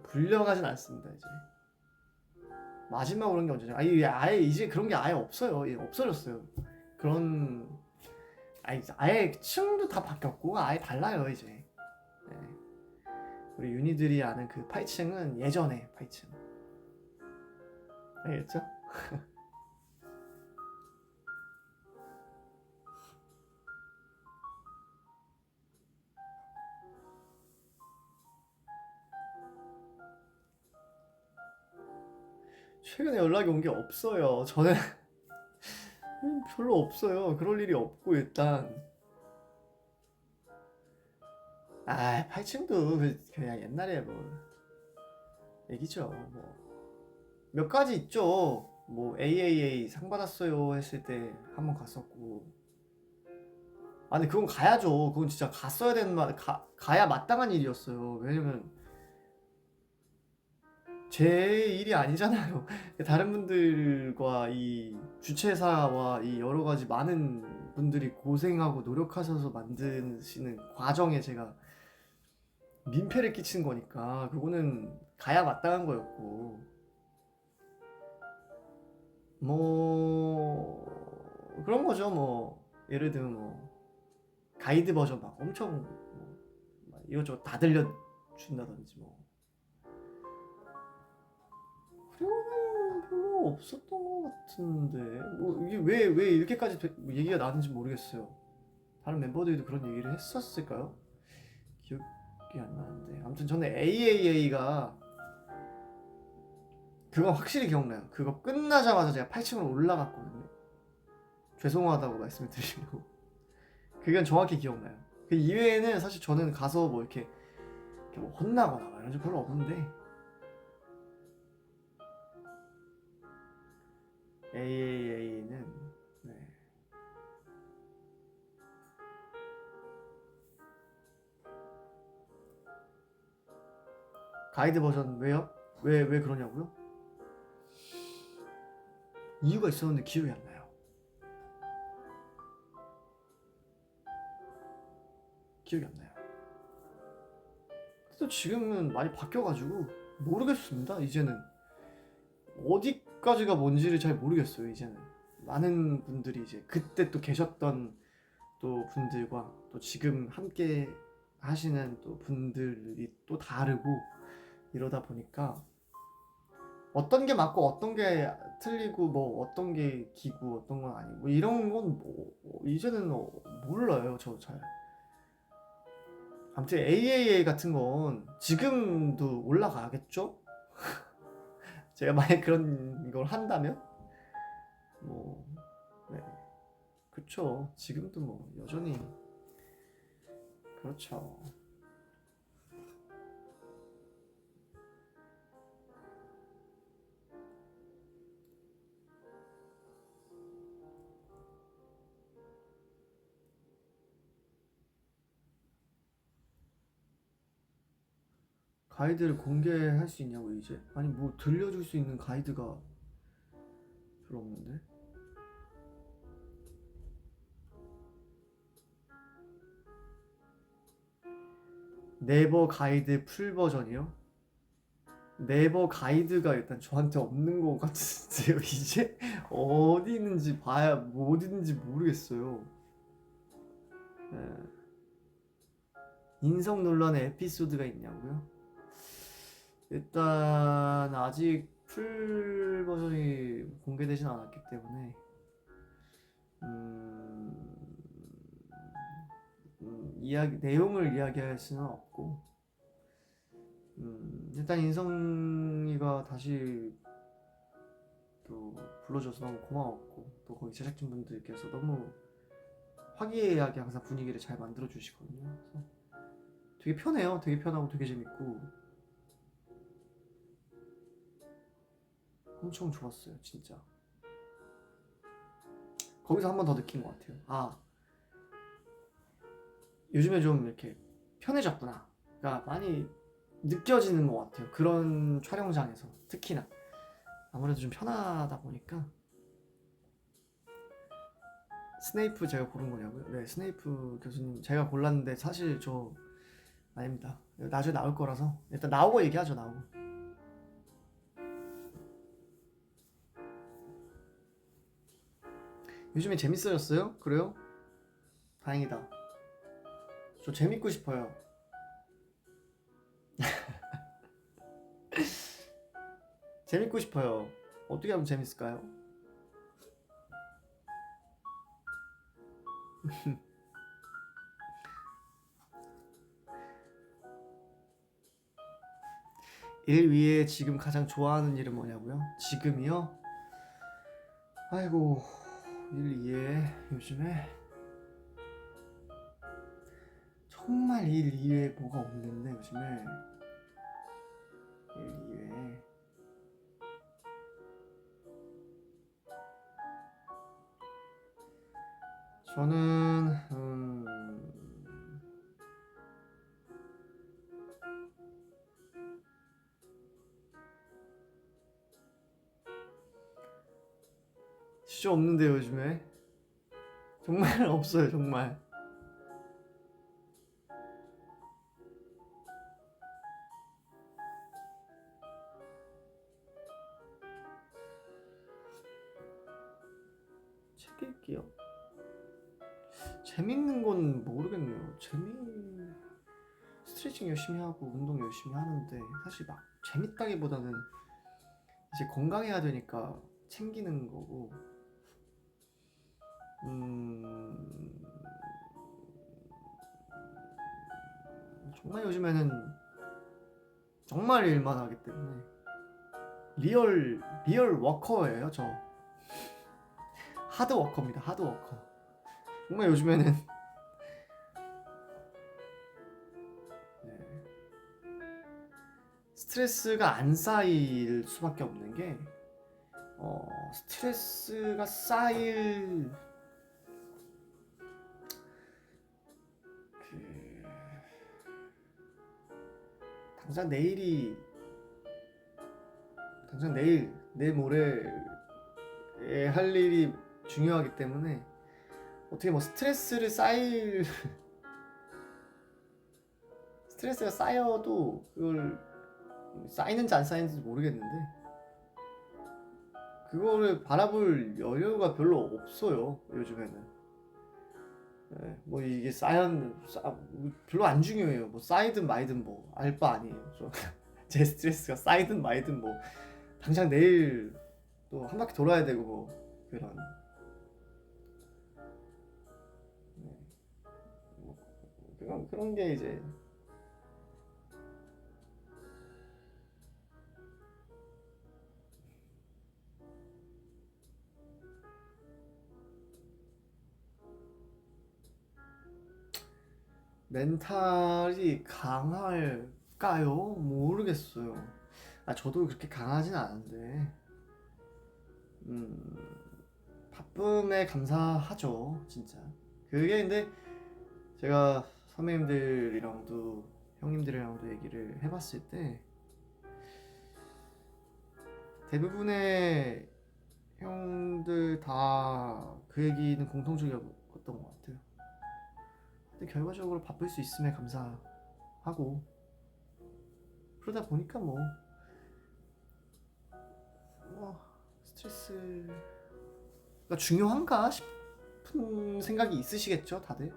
불려가진 않습니다 이제. 마지막으로 그런 게 언제죠? 아예 이제 그런 게 아예 없어요. 예, 없어졌어요. 그런 아예 층도 다 바뀌었고 아예 달라요 이제. 네. 우리 윤희들이 아는 그 8층은 예전에 8층. 알겠죠? 최근에 연락이 온 게 없어요. 저는 별로 없어요. 그럴 일이 없고 일단. 8층도 그냥 옛날에 뭐 얘기죠. 뭐 몇 가지 있죠. 뭐 AAA 상 받았어요 했을 때 한번 갔었고. 근데 그건 가야죠. 그건 진짜 갔어야 되는 가야 마땅한 일이었어요. 왜냐면 제 일이 아니잖아요. 다른 분들과 이 주최사와 이 여러 가지 많은 분들이 고생하고 노력하셔서 만드시는 과정에 제가 민폐를 끼친 거니까 그거는 가야 마땅한 거였고. 뭐 그런 거죠. 뭐 예를 들면 뭐 가이드 버전 막 엄청 막 이것저것 다 들려준다든지 뭐 그런 별로 없었던 것 같은데. 뭐 이게 왜 이렇게까지 뭐 얘기가 나왔는지 모르겠어요. 다른 멤버들도 그런 얘기를 했었을까요? 기억이 안 나는데 아무튼 저는 AAA가 그거 확실히 기억나요. 그거 끝나자마자 제가 8층으로 올라갔거든요. 죄송하다고 말씀을 드리려고. 그건 정확히 기억나요. 그 이외에는 사실 저는 가서 뭐 이렇게 뭐 혼나거나 막 이런 적 별로 없는데. AAA는 네. 가이드 버전 왜요? 왜 그러냐고요? 이유가 있었는데 기억이 안 나요. 기억이 안 나요. 또 지금은 많이 바뀌어가지고 모르겠습니다. 이제는 어디까지가 뭔지를 잘 모르겠어요. 이제는 많은 분들이 이제 그때 또 계셨던 또 분들과 또 지금 함께 하시는 또 분들이 또 다르고 이러다 보니까 어떤 게 맞고 어떤 게 틀리고 뭐 어떤 게 기고 어떤 건 아니고 뭐 이런 건 뭐 이제는 몰라요 저 잘. 아무튼 AAA 같은 건 지금도 올라가겠죠? 제가 만약 그런 걸 한다면 뭐 네. 그쵸. 지금도 뭐 여전히 그렇죠. 가이드를 공개할 수 있냐고 이제? 아니 뭐 들려줄 수 있는 가이드가 별로 없는데? 네버 가이드 풀 버전이요? 네버 가이드가 일단 저한테 없는 것 같은데요 이제? 어디 있는지 봐야 뭐 어디 있는지 모르겠어요. 네. 인성 논란의 에피소드가 있냐고요? 일단 아직 풀 버전이 공개되진 않았기 때문에 음, 이야기 내용을 이야기할 수는 없고 일단 인성이가 다시 또 불러줘서 너무 고마웠고 또 거기 제작진분들께서 너무 화기애애하게 항상 분위기를 잘 만들어 주시거든요. 그래서 되게 편해요. 되게 편하고 되게 재밌고 엄청 좋았어요, 진짜. 거기서 한 번 더 느낀 것 같아요. 아, 요즘에 좀 이렇게 편해졌구나. 그러니까 많이 느껴지는 것 같아요. 그런 촬영장에서 특히나 아무래도 좀 편하다 보니까. 스네이프 제가 고른 거냐고요? 네, 스네이프 교수님 제가 골랐는데 사실 저 아닙니다. 나중에 나올 거라서 일단 나오고 얘기하죠. 나오고. 요즘에 재밌어졌어요? 그래요? 다행이다. 저 재밌고 싶어요. 재밌고 싶어요. 어떻게 하면 재밌을까요? 일 위에 지금 가장 좋아하는 일은 뭐냐고요? 지금이요? 아이고, 일 위에 요즘에 정말 일 이외에 뭐가 없는데 요즘에 일 이외에 저는 진짜 없는데요 요즘에 정말 없어요 정말. 책 읽기요? 재밌는 건 모르겠네요. 스트레칭 열심히 하고 운동 열심히 하는데 사실 막 재밌다기보다는 이제 건강해야 되니까 챙기는 거고 음 정말 요즘에는 정말 일만 하기 때문에 리얼 워커예요 저. 하드 워커입니다. 하드 워커. 정말 요즘에는 네, 스트레스가 안 쌓일 수밖에 없는 게 스트레스가 쌓일 그 당장 내일이 당장 내일 모레에 할 일이 중요하기 때문에 어떻게 뭐 스트레스가 쌓여도 그걸 쌓이는지 안 쌓이는지 모르겠는데 그거를 바라볼 여유가 별로 없어요 요즘에는. 네, 뭐 이게 별로 안 중요해요. 뭐 쌓이든 말든 뭐 알 바 아니에요. 제 스트레스가 쌓이든 말든 뭐 당장 내일 또 한 바퀴 돌아야 되고 뭐 그런 네, 뭐 그런 게 이제 멘탈이 강할까요? 모르겠어요. 아 저도 그렇게 강하진 않은데 음, 바쁨에 감사하죠, 진짜. 그게 근데 제가 선배님들이랑도 형님들이랑도 얘기를 해봤을 때 대부분의 형들 다 그 얘기는 공통적이었던 것 같아요. 근데 결과적으로 바쁠 수 있음에 감사하고 그러다 보니까 뭐 스트레스가 중요한가 싶은 생각이 있으시겠죠, 다들.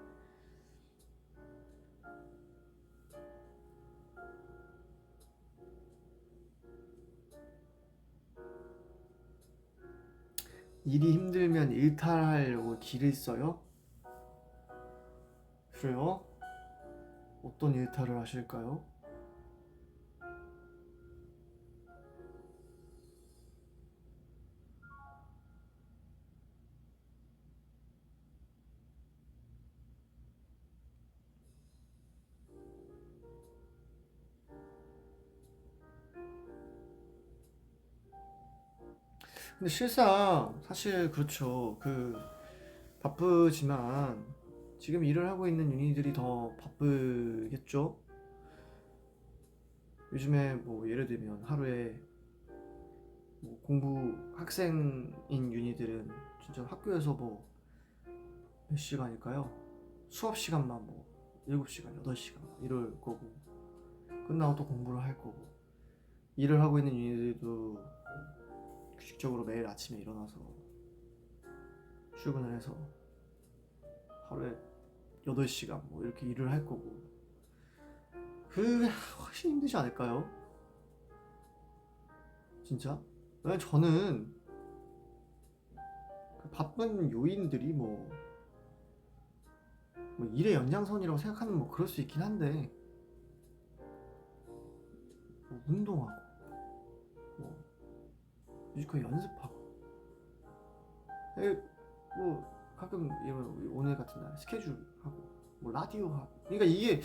일이 힘들면 일탈하려고 길을 써요? 그래요? 어떤 일탈을 하실까요? 근데 실상 사실 그렇죠. 바쁘지만 지금 일을 하고 있는 유닛들이 더 바쁘겠죠. 요즘에 뭐 예를 들면 하루에 뭐 공부 학생인 유닛들은 진짜 학교에서 뭐 몇 시간일까요? 수업 시간만 뭐 7시간, 8시간 이럴 거고 끝나고 또 공부를 할 거고 일을 하고 있는 유닛들도 규칙적으로 매일 아침에 일어나서 출근을 해서 하루에 8시간 뭐 이렇게 일을 할 거고 그게 훨씬 힘들지 않을까요? 진짜? 왜냐면 저는 그 바쁜 요인들이 뭐 일의 연장선이라고 생각하면 뭐 그럴 수 있긴 한데 뭐 운동하고 뭐 뮤지컬 연습하고 뭐 가끔 오늘 같은 날 스케줄 하고 뭐 라디오 하고 그러니까 이게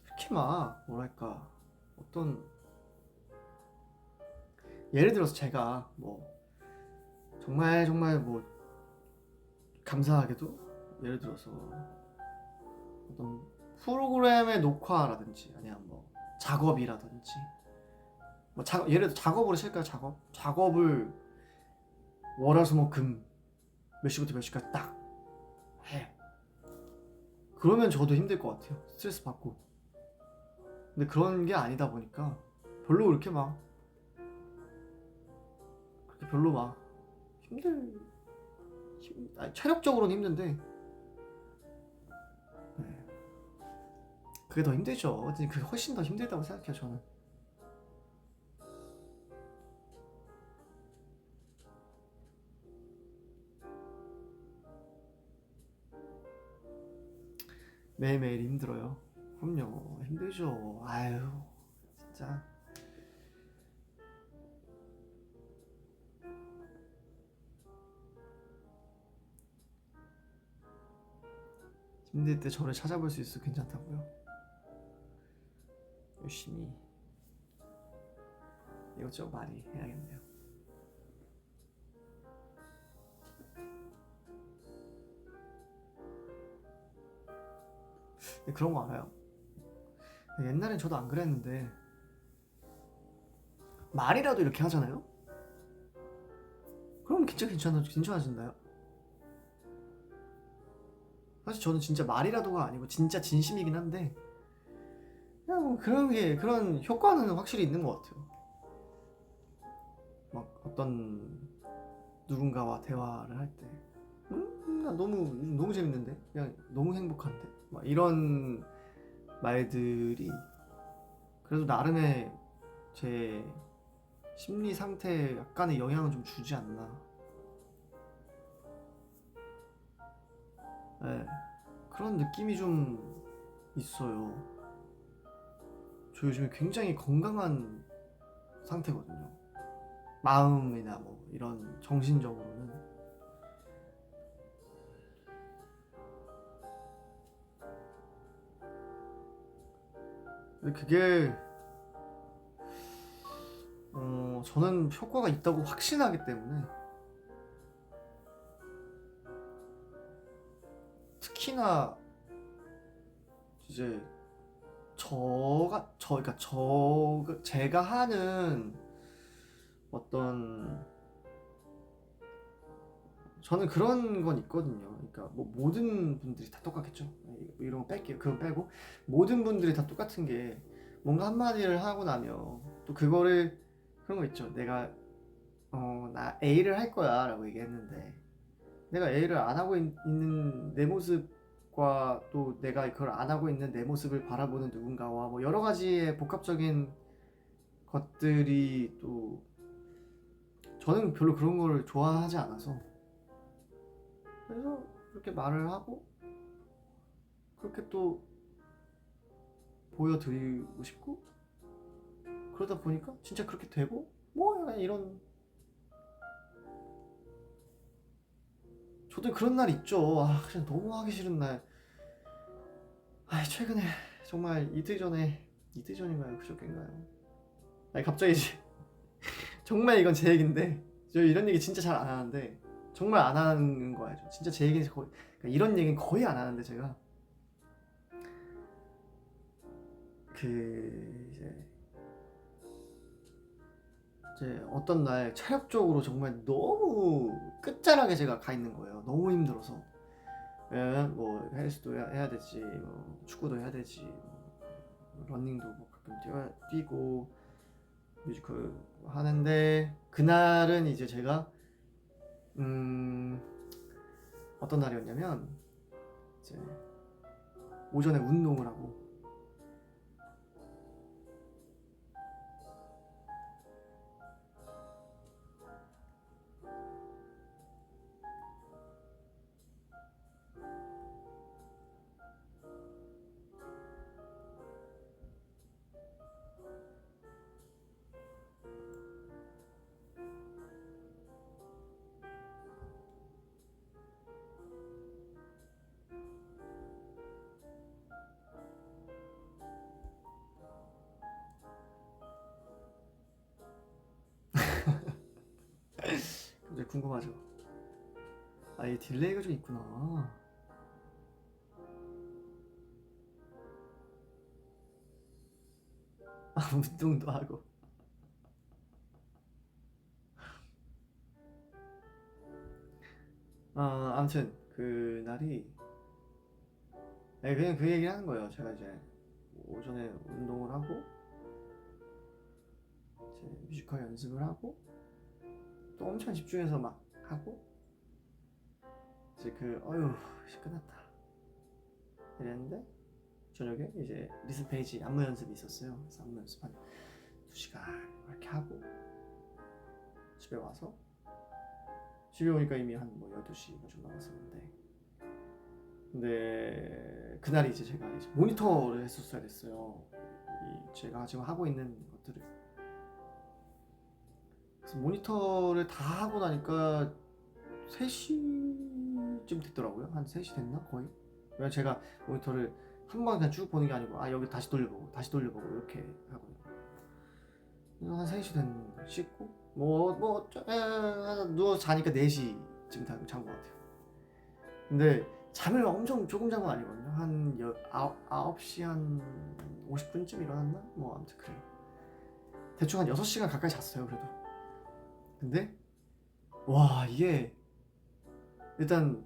이렇게 막 뭐랄까 어떤 예를 들어서 제가 뭐 정말 정말 뭐 감사하게도 예를 들어서 어떤 프로그램의 녹화라든지 아니면 뭐 작업이라든지 예를 들어 작업으로 칠까요? 작업을 월화수목금 몇 시부터 몇 시까지 딱 해. 그러면 저도 힘들 것 같아요. 스트레스 받고. 근데 그런 게 아니다 보니까 별로 그렇게 별로 막 아니, 체력적으로는 힘든데 네. 그게 더 힘들죠. 그게 훨씬 더 힘들다고 생각해요, 저는. 매일매일 힘들어요. 그럼요, 힘들죠. 아유, 진짜. 힘들 때 저를 찾아볼 수 있어 괜찮다고요? 열심히 이것저것 많이 해야겠네요. 근데 그런 거 알아요? 옛날엔 저도 안 그랬는데 말이라도 이렇게 하잖아요? 그럼 진짜 괜찮아진다요? 사실 저는 진짜 말이라도가 아니고 진짜 진심이긴 한데 그냥 뭐 그런 효과는 확실히 있는 것 같아요. 막 어떤 누군가와 대화를 할 때 그냥 너무 재밌는데, 그냥 너무 행복한데, 막 이런 말들이 그래도 나름의 제 심리 상태에 약간의 영향을 좀 주지 않나. 네, 그런 느낌이 좀 있어요. 저 요즘에 굉장히 건강한 상태거든요. 마음이나 뭐 이런 정신적으로는. 근데 그게 저는 효과가 있다고 확신하기 때문에, 특히나 이제 제가 하는 어떤, 저는 그런 건 있거든요. 그러니까 뭐 모든 분들이 다 똑같겠죠. 이런 거 뺄게요. 그거 빼고 모든 분들이 다 똑같은 게, 뭔가 한마디를 하고 나면 또 그거를, 그런 거 있죠. 내가 나 A를 할 거야 라고 얘기했는데, 내가 A를 안 하고 있는 내 모습과 또 내가 그걸 안 하고 있는 내 모습을 바라보는 누군가와 뭐 여러 가지의 복합적인 것들이, 또 저는 별로 그런 걸 좋아하지 않아서, 그래서 그렇게 말을 하고 그렇게 또 보여드리고 싶고, 그러다 보니까 진짜 그렇게 되고, 뭐 약간 이런, 저도 그런 날 있죠. 그냥 너무 하기 싫은 날. 최근에 정말 이틀 전인가요? 그저께인가요? 갑자기 정말 이건 제 얘기인데, 저 이런 얘기 진짜 잘 안 하는데, 정말 안 하는 거 알죠? 진짜 제 얘기는 거의, 그러니까 이런 얘기는 거의 안 하는데, 제가 이제 어떤 날 체력적으로 정말 너무 끝자락에 제가 가 있는 거예요. 너무 힘들어서. 뭐 헬스도 해야 되지, 뭐 축구도 해야 되지, 뭐 러닝도 뭐 가끔 뛰고 뮤지컬 하는데, 그날은 이제 제가 어떤 날이었냐면, 이제 오전에 운동을 하고, 갑자기 궁금하죠? 이 딜레이가 좀 있구나. 운동도 하고. 아무튼 그 날이, 그냥 그 얘기를 하는 거예요. 제가 이제 오전에 운동을 하고, 이제 뮤지컬 연습을 하고, 또 엄청 집중해서 막 하고, 이제 어휴 끝났다 이랬는데, 저녁에 이제 리슨 페이지 안무 연습이 있었어요. 그래서 안무 연습 한 2시간 이렇게 하고, 집에 오니까 이미 한 뭐 12시가 좀 남았었는데, 근데 그날이 이제 제가 이제 모니터를 했었어야 됐어요. 제가 지금 하고 있는 것들을. 그래서 모니터를 다 하고 나니까 3시쯤 됐더라고요. 한 3시 됐나? 거의. 왜냐면 제가 모니터를 한 번 그냥 쭉 보는 게 아니고, 여기 다시 돌려보고 다시 돌려보고 이렇게 하거든요. 한 3시 됐는데 씻고 누워 자니까 4시쯤 잔 것 같아요. 근데 잠을 엄청 조금 잔 건 아니거든요. 한 9시 한 50분쯤 일어났나? 뭐 아무튼 그래요. 대충 한 6시간 가까이 잤어요, 그래도. 근데 와, 이게 일단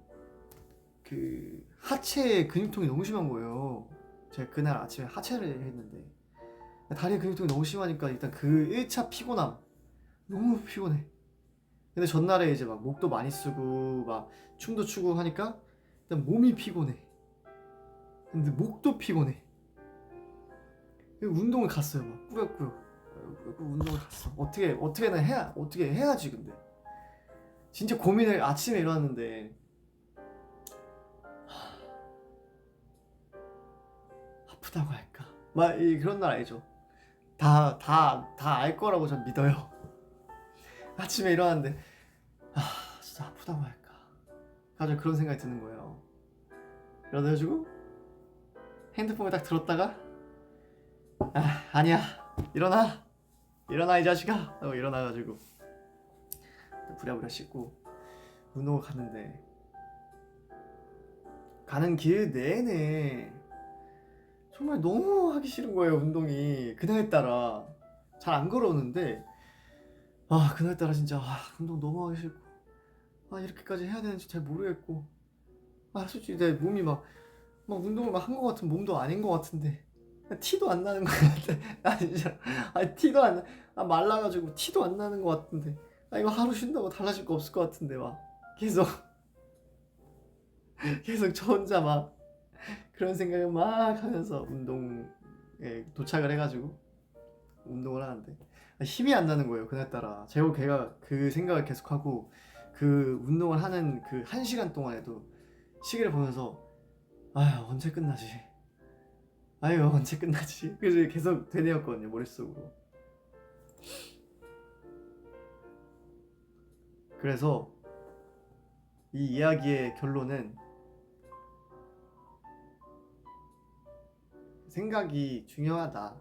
그 하체 근육통이 너무 심한 거예요. 제가 그날 아침에 하체를 했는데 다리 근육통이 너무 심하니까, 일단 그 1차 피곤함, 너무 피곤해. 근데 전날에 이제 막 목도 많이 쓰고 막 춤도 추고 하니까 일단 몸이 피곤해. 근데 목도 피곤해. 운동을 갔어요. 막 꾸역꾸역 운동을 갔어. 어떻게 해야지. 근데 진짜 고민을 아침에 일어났는데 아프다고 할까? 막 그런 날 알죠? 다 알 거라고 전 믿어요. 아침에 일어났는데 진짜 아프다고 할까? 갑자기 그런 생각이 드는 거예요. 그래가지고 핸드폰을 딱 들었다가 아니야, 일어나 이 자식아 하고 일어나가지고 부랴부랴 씻고 운동을 갔는데 가는 길 내내 정말 너무 하기 싫은 거예요. 운동이 그날따라 잘 안 걸었는데 그날따라 진짜 운동 너무 하기 싫고 이렇게까지 해야 되는지 잘 모르겠고 솔직히 내 몸이 막 운동을 막 한 것 같은 몸도 아닌 것 같은데 티도 안 나는 것 같아. 진짜 티도 안 나. 말라가지고 티도 안 나는 것 같은데 이거 하루 쉰다고 달라질 거 없을 것 같은데 막 계속 저 혼자 막 그런 생각을 막 하면서 운동에 도착을 해가지고 운동을 하는데 힘이 안 나는 거예요. 그날따라 걔가 그 생각을 계속하고 그 운동을 하는 그 1시간 동안에도 시계를 보면서 언제 끝나지? 언제 끝나지? 그래서 계속 되뇌었거든요, 머릿속으로. 그래서 이 이야기의 결론은 생각이 중요하다.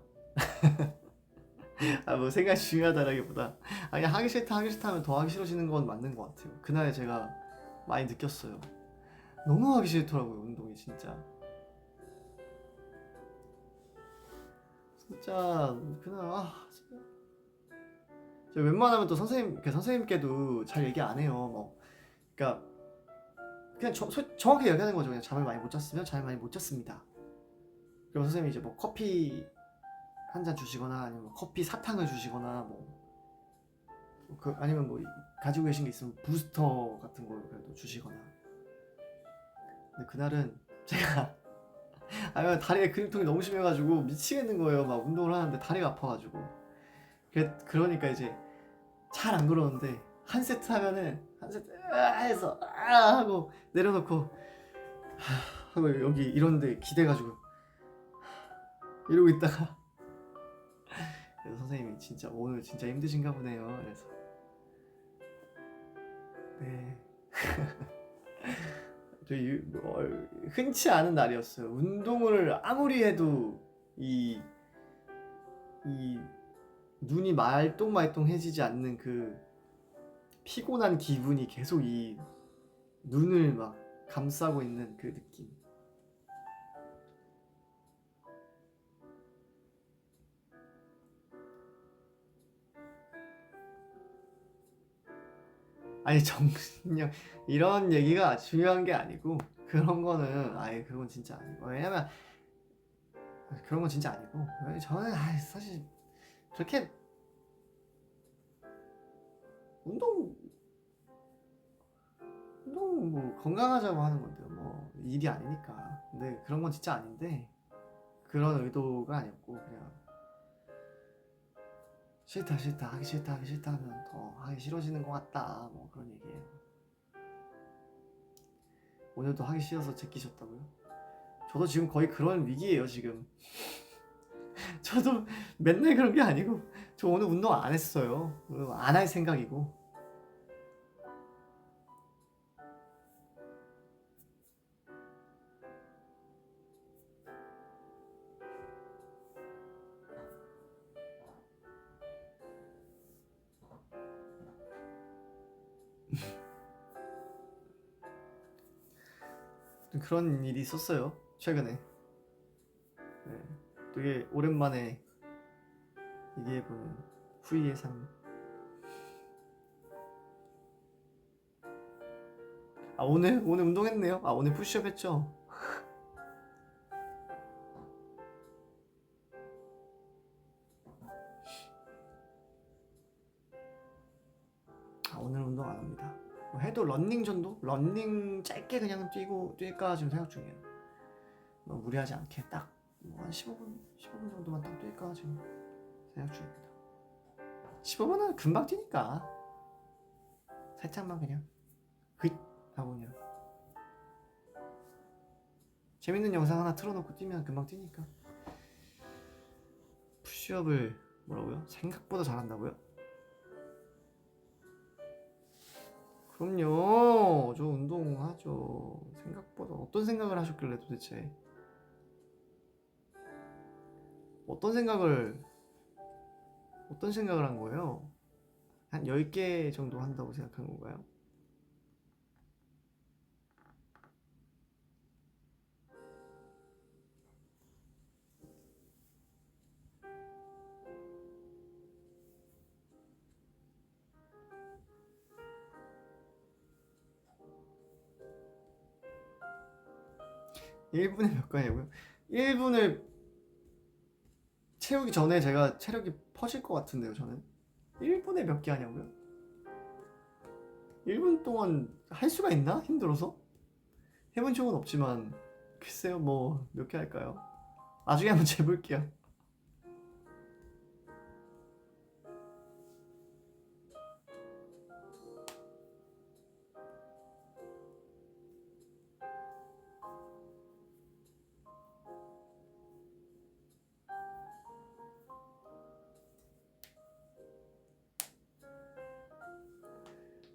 뭐 생각이 중요하다라기보다 그냥 하기 싫다 하면 더 하기 싫어지는 건 맞는 것 같아요. 그날 제가 많이 느꼈어요. 너무 하기 싫더라고요, 운동이 진짜. 진짜 그날 진짜 저 웬만하면 또 선생님께도 잘 얘기 안 해요. 뭐 그러니까 그냥 정확히 얘기하는 거죠. 그냥 잠을 많이 못 잤으면 잠을 많이 못 잤습니다. 그리고 선생님이 이제 뭐 커피 한 잔 주시거나 아니면 뭐 커피 사탕을 주시거나 아니면 뭐 가지고 계신 게 있으면 부스터 같은 걸 그래도 주시거나. 근데 그날은 제가 다리에 근육통이 너무 심해가지고 미치겠는 거예요. 막 운동을 하는데 다리가 아파가지고. 그러니까 이제 잘 안 걸었는데 한 세트 하면은 한 세트 해서 하고 내려놓고 하고 여기 이런데 기대가지고 이러고 있다가 그래서 선생님이 진짜 오늘 진짜 힘드신가 보네요. 그래서 네. 흔치 않은 날이었어요. 운동을 아무리 해도 이 눈이 말똥말똥해지지 않는 그 피곤한 기분이 계속 이 눈을 막 감싸고 있는 그 느낌. 아니 정신력 이런 얘기가 중요한 게 아니고 그런 거는 그건 진짜 아니고 왜냐면 그런 건 진짜 아니고 저는 사실 그렇게 운동 뭐 건강하자고 하는 건데요. 뭐 일이 아니니까. 근데 그런 건 진짜 아닌데 그런 의도가 아니었고 그냥 싫다 하기 싫다 하면 더 하기 싫어지는 것 같다 뭐 그런 얘기예요. 오늘도 하기 싫어서 제끼셨다고요? 저도 지금 거의 그런 위기예요 지금. 저도 맨날 그런 게 아니고 저 오늘 운동 안 했어요. 안 할 생각이고. 그런 일이 있었어요 최근에. 네, 되게 오랜만에 얘기해보는 후이의 삶. 오늘 운동했네요. 오늘 푸시업 했죠. 저는 운동 안 합니다. 뭐 해도 러닝 정도? 러닝 짧게 그냥 뛸까 지금 생각 중이에요. 뭐 무리하지 않게 딱 뭐 한 15분 정도만 딱 뛸까 지금 생각 중입니다. 15분은 금방 뛰니까 살짝만 그냥 휘 하고 그냥 재밌는 영상 하나 틀어놓고 뛰면 금방 뛰니까. 푸시업을 뭐라고요? 생각보다 잘한다고요? 그럼요. 저 운동하죠. 생각보다. 어떤 생각을 하셨길래 도대체? 어떤 생각을 한 거예요? 한 10개 정도 한다고 생각한 건가요? (1분에) 몇 가냐고요? 1분을 채우기 전에 제가 체력이 퍼질 것 같은데요, 저는. 1분에 몇 개 하냐고요? 1분 동안 할 수가 있나? 힘들어서? 해본 적은 없지만 글쎄요, 뭐 몇 개 할까요? 나중에 한번 재볼게요.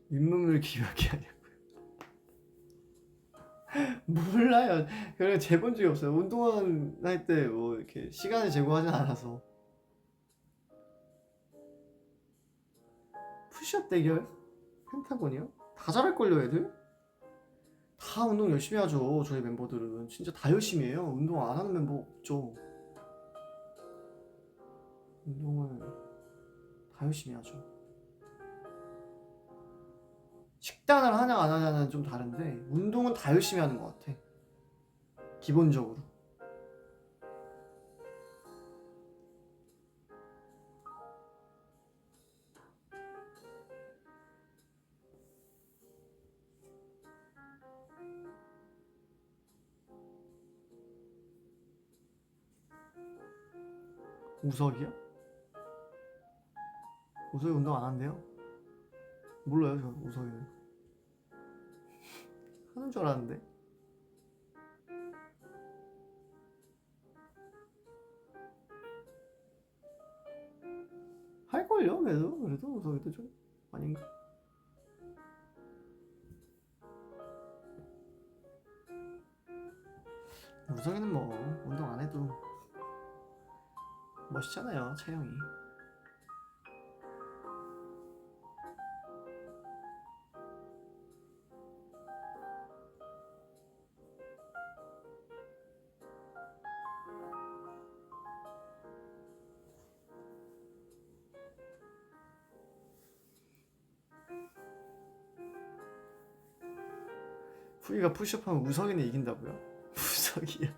윗몸을 기울게 하냐고요? 몰라요. 그래 재본 적이 없어요. 운동할 때 뭐 이렇게 시간을 재고하진 않아서. 푸시업 대결? 펜타곤이요? 다 잘할걸요 애들? 다 운동 열심히 하죠. 저희 멤버들은 진짜 다 열심히 해요. 운동 안 하는 멤버 없죠. 운동을 다 열심히 하죠. 식단을 하냐 안 하냐는 좀 다른데 운동은 다 열심히 하는 것 같아. 기본적으로. 우석이요? 우석이 운동 안 한대요? 몰라요 저 우석이는. 하는 줄 알았는데. 할걸요? 그래도 우석이도 좀 아닌가? 우석이는 뭐 운동 안 해도 멋있잖아요 체형이. 후이가 푸시업하면 우석이는 이긴다고요? 우석이요?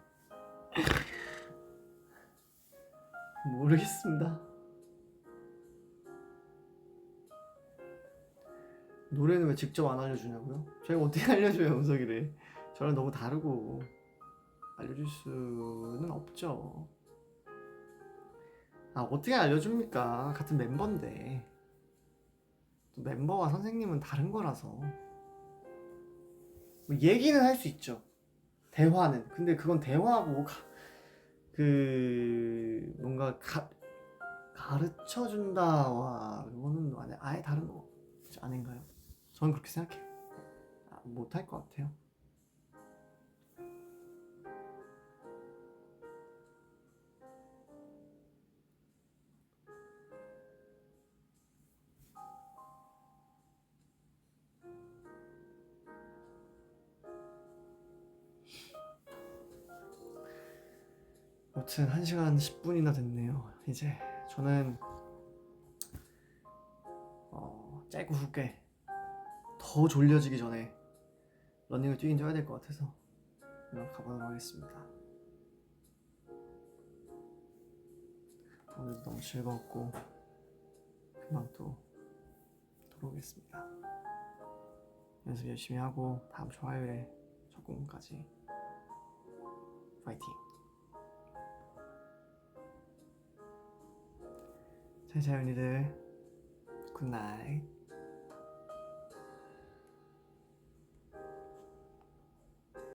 모르겠습니다. 노래는 왜 직접 안 알려주냐고요? 저희가 어떻게 알려줘요 우석이를. 저랑 너무 다르고 알려줄 수는 없죠. 아 어떻게 알려줍니까? 같은 멤버인데. 또 멤버와 선생님은 다른 거라서. 뭐 얘기는 할 수 있죠. 대화는. 근데 그건 대화하고 그 뭔가 가르쳐 준다와 그거는 아예 다른 거 아닌가요? 저는 그렇게 생각해요. 못할 것 같아요. 아무튼 1시간 10분이나 됐네요. 이제 저는 짧고 굵게 더 졸려지기 전에 러닝을 뛰긴 뛰어야 될 것 같아서 이만 가보도록 하겠습니다. 오늘도 너무 즐거웠고 금방 또 돌아오겠습니다. 연습 열심히 하고 다음 주 화요일에 첫 공까지 파이팅. 자, 자연이들 굿나잇.